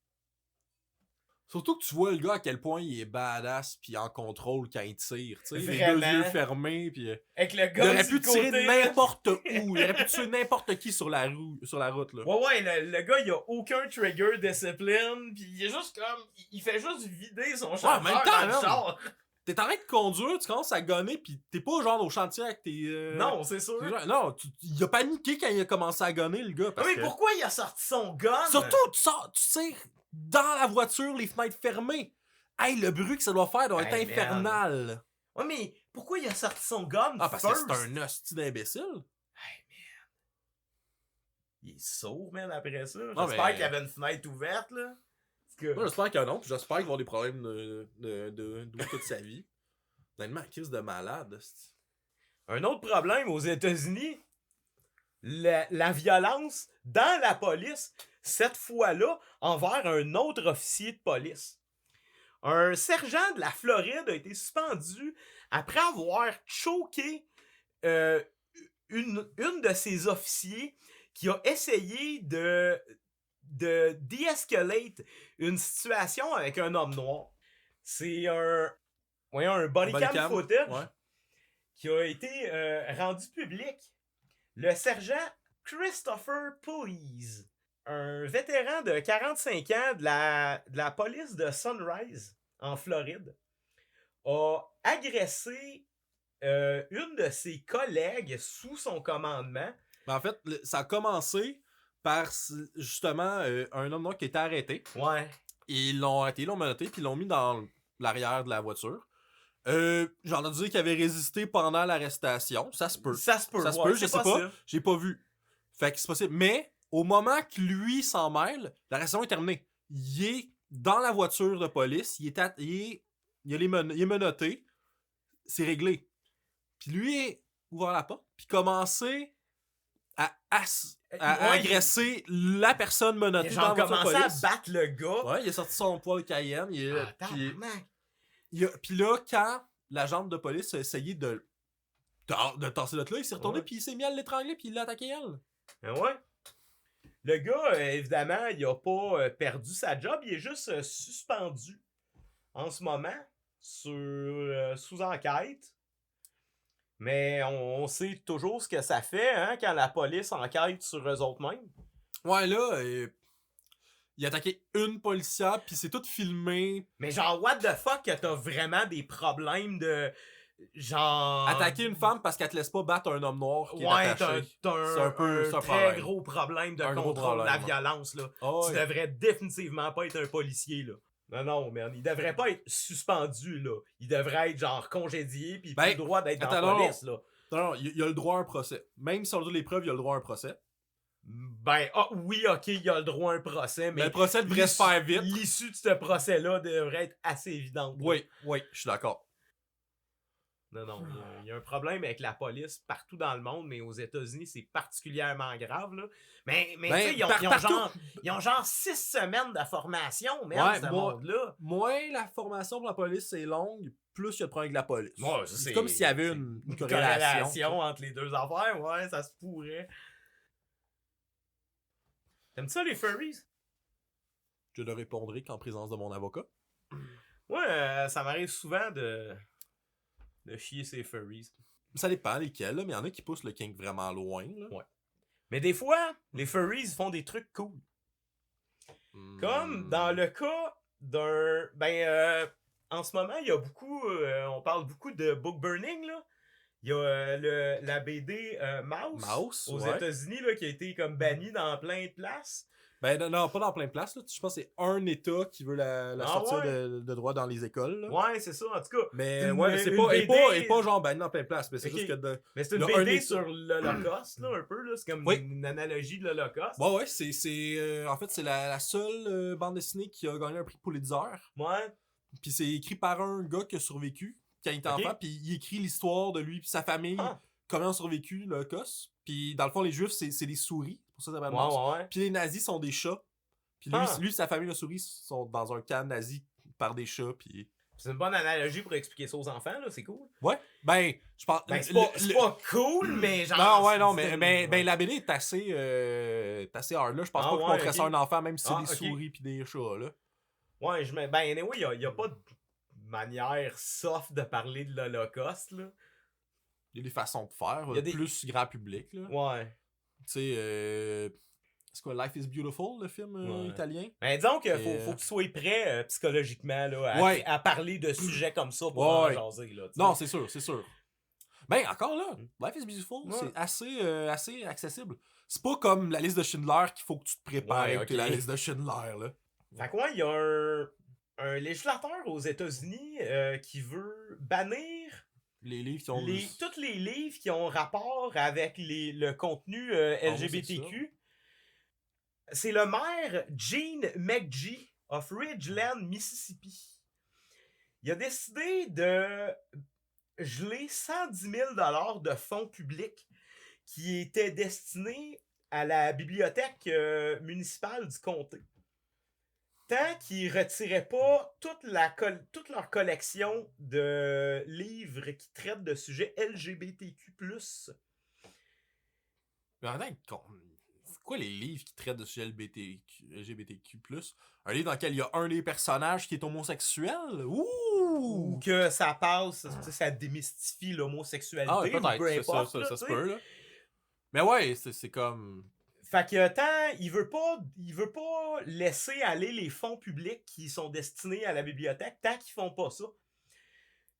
Surtout que tu vois le gars à quel point il est badass pis en contrôle quand il tire, tu sais, les deux yeux fermés pis avec le il aurait pu tirer de n'importe où, il aurait pu tuer n'importe qui sur la route là. Ouais, le gars il a aucun trigger discipline pis il est juste comme il fait juste vider son char dans le char. T'es en train de conduire, tu commences à gonner pis t'es pas genre au chantier avec tes... Non, c'est sûr. Non, il a paniqué quand il a commencé à gonner le gars. Mais pourquoi il a sorti son gun? Surtout, tu tires dans la voiture, les fenêtres fermées. Hey, le bruit que ça doit faire doit être infernal. Man. Ouais, mais pourquoi il a sorti son gun? Ah, parce que c'est un hostie d'imbécile. Hey, man. Il est sourd, man, après ça. J'espère qu'il y avait une fenêtre ouverte, là. Moi, j'espère qu'il y a un autre, j'espère qu'il va avoir des problèmes de toute sa vie. Honnêtement, crise de malade. Un autre problème aux États-Unis, la violence dans la police, cette fois-là, envers un autre officier de police. Un sergent de la Floride a été suspendu après avoir choqué une de ses officiers qui a essayé de de-escalate une situation avec un homme noir. C'est un body cam footage qui a été rendu public. Le sergent Christopher Pugliese, un vétéran de 45 ans de la police de Sunrise, en Floride, a agressé une de ses collègues sous son commandement. En fait, ça a commencé par justement un homme noir qui était arrêté. Ouais. Ils l'ont arrêté, ils l'ont menotté, puis ils l'ont mis dans l'arrière de la voiture. J'en ai dit qu'il avait résisté pendant l'arrestation. Ça se peut. Ça se peut, je sais pas. J'ai pas vu. Fait que c'est possible. Mais au moment que lui s'en mêle, l'arrestation est terminée. Il est dans la voiture de police, il est menotté. C'est réglé. Puis lui est ouvert la porte, puis commencé à agresser la personne menottée dans la voiture de police. Il a commencé à battre le gars. Ouais, il a sorti son poil Cayenne. Puis là, quand l'agent de police a essayé de tasser l'autre là, il s'est retourné puis il s'est mis à l'étrangler puis il l'a attaqué elle. Ouais. Le gars, évidemment, il a pas perdu sa job, il est juste suspendu en ce moment sous enquête. Mais on sait toujours ce que ça fait hein, quand la police enquête sur eux autres mêmes. Ouais, là, il a attaqué une policière, puis c'est tout filmé. Mais genre, what the fuck que t'as vraiment des problèmes de... Genre... Attaquer une femme parce qu'elle te laisse pas battre un homme noir qui est attaché. C'est un très gros problème de contrôle de la violence, là. Tu devrais définitivement pas être un policier, là. Non, man. Il devrait pas être suspendu, là. Il devrait être, genre, congédié, pis plus le droit d'être dans la police, là. Non, il a le droit à un procès. Même si on lui donne les preuves, il a le droit à un procès. Oui, ok, il a le droit à un procès, mais... le procès devrait se faire vite. L'issue de ce procès-là devrait être assez évidente. Oui, je suis d'accord. Non, il y a un problème avec la police partout dans le monde, mais aux États-Unis, c'est particulièrement grave, là. Mais tu sais, ils ont genre 6 semaines de formation, même, ce monde-là. Moins la formation pour la police, c'est longue, plus il y a de problème avec la police. Ouais, c'est comme s'il y avait une corrélation entre les deux affaires, ouais, ça se pourrait. T'aimes ça, les furries? Je ne répondrai qu'en présence de mon avocat. Ouais, ça m'arrive souvent de chier ces furries. Ça dépend lesquels, là, mais il y en a qui poussent le kink vraiment loin. Là. Ouais. Mais des fois, les furries font des trucs cool. Comme dans le cas d'un... en ce moment, il y a beaucoup... on parle beaucoup de book burning, là. Il y a la BD Mouse aux États-Unis là, qui a été comme bannie dans plein de places. Ben non, pas dans plein de places. Là. Je pense que c'est un État qui veut la sortir ouais? de droit dans les écoles. Là. Ouais, c'est ça, en tout cas. Mais Une, ouais, c'est une pas, BD... et pas genre ben dans plein de places. Mais c'est Ok. juste que Mais c'est une là, un BD État- sur l'Holocauste, là, un peu, là. C'est comme Oui. une analogie de l'Holocauste. Bon, ouais, en fait, c'est la seule bande dessinée qui a gagné un prix Pulitzer. Ouais. Puis c'est écrit par un gars qui a survécu quand il était Ok. enfant. Puis il écrit l'histoire de lui et sa famille, Ah. comment ils ont survécu l'Holocauste. Puis dans le fond, les Juifs, c'est des souris. C'est pour ça que ça s'appelle Mars. Ouais. Puis les nazis sont des chats. Puis lui, Ah. lui et sa famille de souris sont dans un camp nazi par des chats. Puis... C'est une bonne analogie pour expliquer ça aux enfants, là, c'est cool. Ouais, ben, je pense... Ben, c'est pas cool, mais genre... Non, ouais, non, c'est- mais la BD est assez hard, là. Je pense Ah, pas qu'on ouais, montrait ok. ça à un enfant, même si c'est Ah, des ok. souris pis des chats, là. Ouais, ben, anyway, y a pas de manière soft de parler de l'Holocauste, là. Il y a des façons de faire, Il y a des- plus grand public, là. Ouais. Tu sais, c'est quoi, Life is Beautiful, le film Ouais. italien? Ben, disons qu'il Et, faut que tu sois prêt psychologiquement, là, Ouais. à parler de sujets comme ça pour Ouais. en jaser, là. t'sais. Non, c'est sûr, c'est sûr. Ben, encore là, Life is Beautiful, Ouais. c'est assez accessible. C'est pas comme la liste de Schindler qu'il faut que tu te prépares Ouais, avec ok. la liste de Schindler, là. Fait que ouais, il y a un législateur aux États-Unis qui veut bannir Les livres qui ont... tous les livres qui ont rapport avec le contenu LGBTQ. C'est le maire Gene McGee of Ridgeland, Mississippi. Il a décidé de geler 110 000 $ de fonds publics qui étaient destinés à la bibliothèque municipale du comté. Tant qu'ils ne retiraient pas toute leur collection de livres qui traitent de sujets LGBTQ+. Mais en fait, c'est quoi les livres qui traitent de sujets LGBTQ+? Un livre dans lequel il y a un des personnages qui est homosexuel? Ou Ouh! que ça passe, ça démystifie l'homosexualité, Ah, ouais, ou peu peut-être, importe. ça là, se tu sais. peut, là. Mais ouais, c'est comme... Fait que tant, il veut pas laisser aller les fonds publics qui sont destinés à la bibliothèque tant qu'ils font pas ça.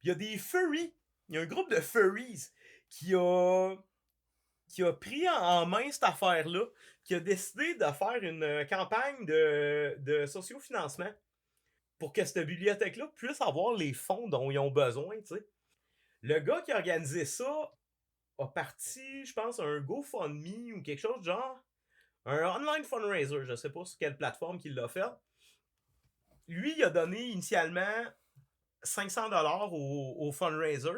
Puis il y a des furries, il y a un groupe de furries qui a pris en main cette affaire-là, qui a décidé de faire une campagne de sociofinancement pour que cette bibliothèque-là puisse avoir les fonds dont ils ont besoin, tu sais. Le gars qui a organisé ça a parti, je pense, un GoFundMe ou quelque chose de genre. Un online fundraiser, je sais pas sur quelle plateforme qu'il l'a fait. Lui, il a donné initialement 500 $ au fundraiser.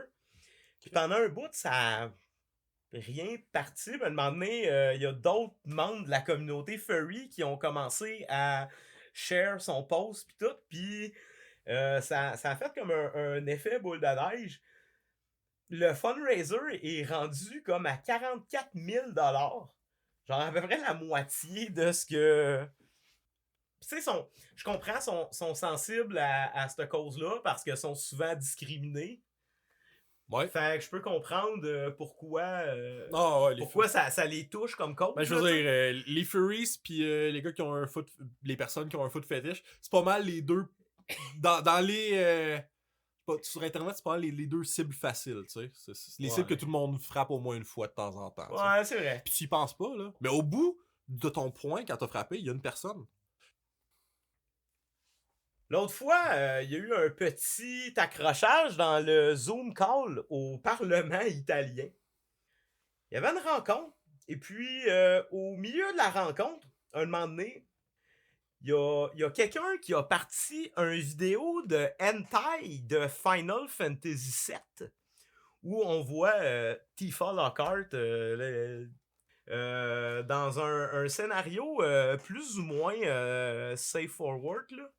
Puis pendant un bout, ça a rien parti. Mais à un moment donné, il y a d'autres membres de la communauté furry qui ont commencé à share son post puis tout. Puis ça a fait comme un effet boule de neige. Le fundraiser est rendu comme à 44 000 $. Genre à peu près la moitié de ce que... Tu sais, je comprends, sont sensibles à cette cause-là parce qu'ils sont souvent discriminés. Ouais. Fait que je peux comprendre pourquoi, Ah, ouais, pourquoi ça les touche comme cause. Ben, je veux dire, les furries pis les gars qui ont un foot... Les personnes qui ont un foot fétiche, c'est pas mal les deux... dans les... sur Internet, c'est pas mal les deux cibles faciles, tu sais. C'est les cibles que tout le monde frappe au moins une fois de temps en temps. Ouais, c'est vrai. Pis tu y penses pas, là. Mais au bout de ton point, quand t'as frappé, il y a une personne. L'autre fois, il y a eu un petit accrochage dans le Zoom call au Parlement italien. Il y avait une rencontre. Et puis, au milieu de la rencontre, un moment donné, il y a quelqu'un qui a parti une vidéo de hentai de Final Fantasy VII où on voit Tifa Lockhart dans un scénario plus ou moins safe forward, là.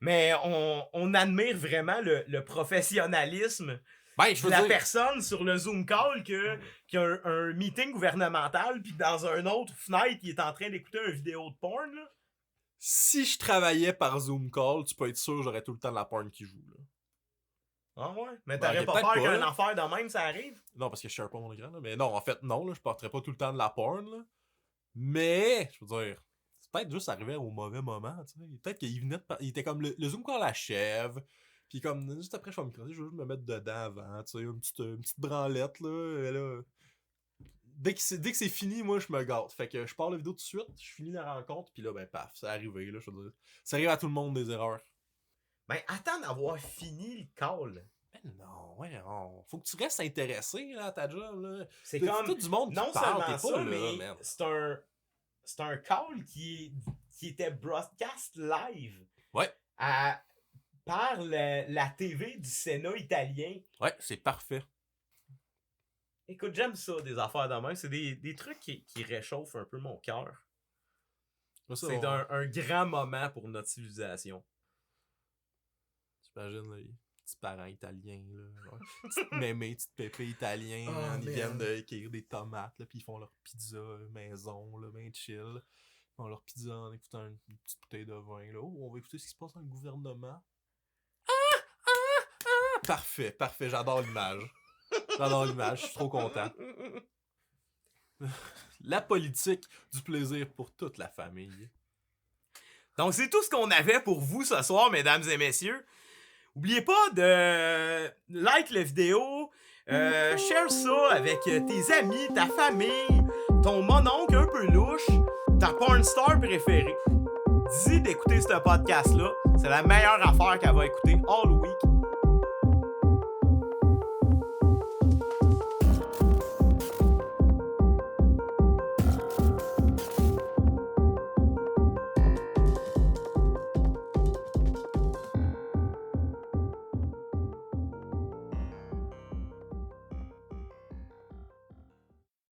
Mais on admire vraiment le professionnalisme Ben, je de veux la dire... personne sur le Zoom call qui a un meeting gouvernemental, puis dans un autre fenêtre, il est en train d'écouter une vidéo de porn, là. Si je travaillais par Zoom Call, tu peux être sûr que j'aurais tout le temps de la porn qui joue, là. Ah ouais? Mais Ben, t'aurais pas peut-être peur pas, qu'un là. affaire de même, ça arrive? Non, parce que je share pas mon écran, là. Mais non, en fait, non, là, je porterais pas tout le temps de la porn, là. Mais, je veux dire, c'est peut-être juste arrivé au mauvais moment, tu sais. Peut-être qu'il venait il était comme le Zoom Call achève, puis comme, juste après, je vais me creuser, je veux juste me mettre dedans avant, tu sais, une petite branlette, là, et là... dès que c'est fini, moi, je me gâte. Fait que je pars la vidéo tout de suite, je finis la rencontre, puis là, ben, paf, c'est arrivé, là, je veux dire. Ça arrive à tout le monde, des erreurs. Ben, attends d'avoir fini le call. Ben non, ouais, non. Faut que tu restes intéressé, là, à ta job, là. C'est T'as comme... tout du monde qui Non parle, seulement t'es pas ça, là, mais man. c'est un call qui était broadcast live Ouais. par la TV du Sénat italien. Ouais, c'est parfait. Écoute, j'aime ça, des affaires de même. C'est des trucs qui réchauffent un peu mon cœur. C'est un grand moment pour notre civilisation. T'imagines, là, les petits parents italiens, là. Ouais. Petites mémés, petites pépés italiens, Oh, là, ils man. viennent de cueillir des tomates, là, puis ils font leur pizza maison, là, ben chill. Ils font leur pizza en écoutant une petite bouteille de vin, là. Oh, on va écouter ce qui se passe dans le gouvernement. Parfait, parfait, j'adore l'image. J'adore l'image, je suis trop content. La politique du plaisir pour toute la famille. Donc, c'est tout ce qu'on avait pour vous ce soir, mesdames et messieurs. Oubliez pas de like la vidéo, share ça avec tes amis, ta famille, ton mononcle un peu louche, ta porn star préférée. Dis d'écouter ce podcast-là. C'est la meilleure affaire qu'elle va écouter all week.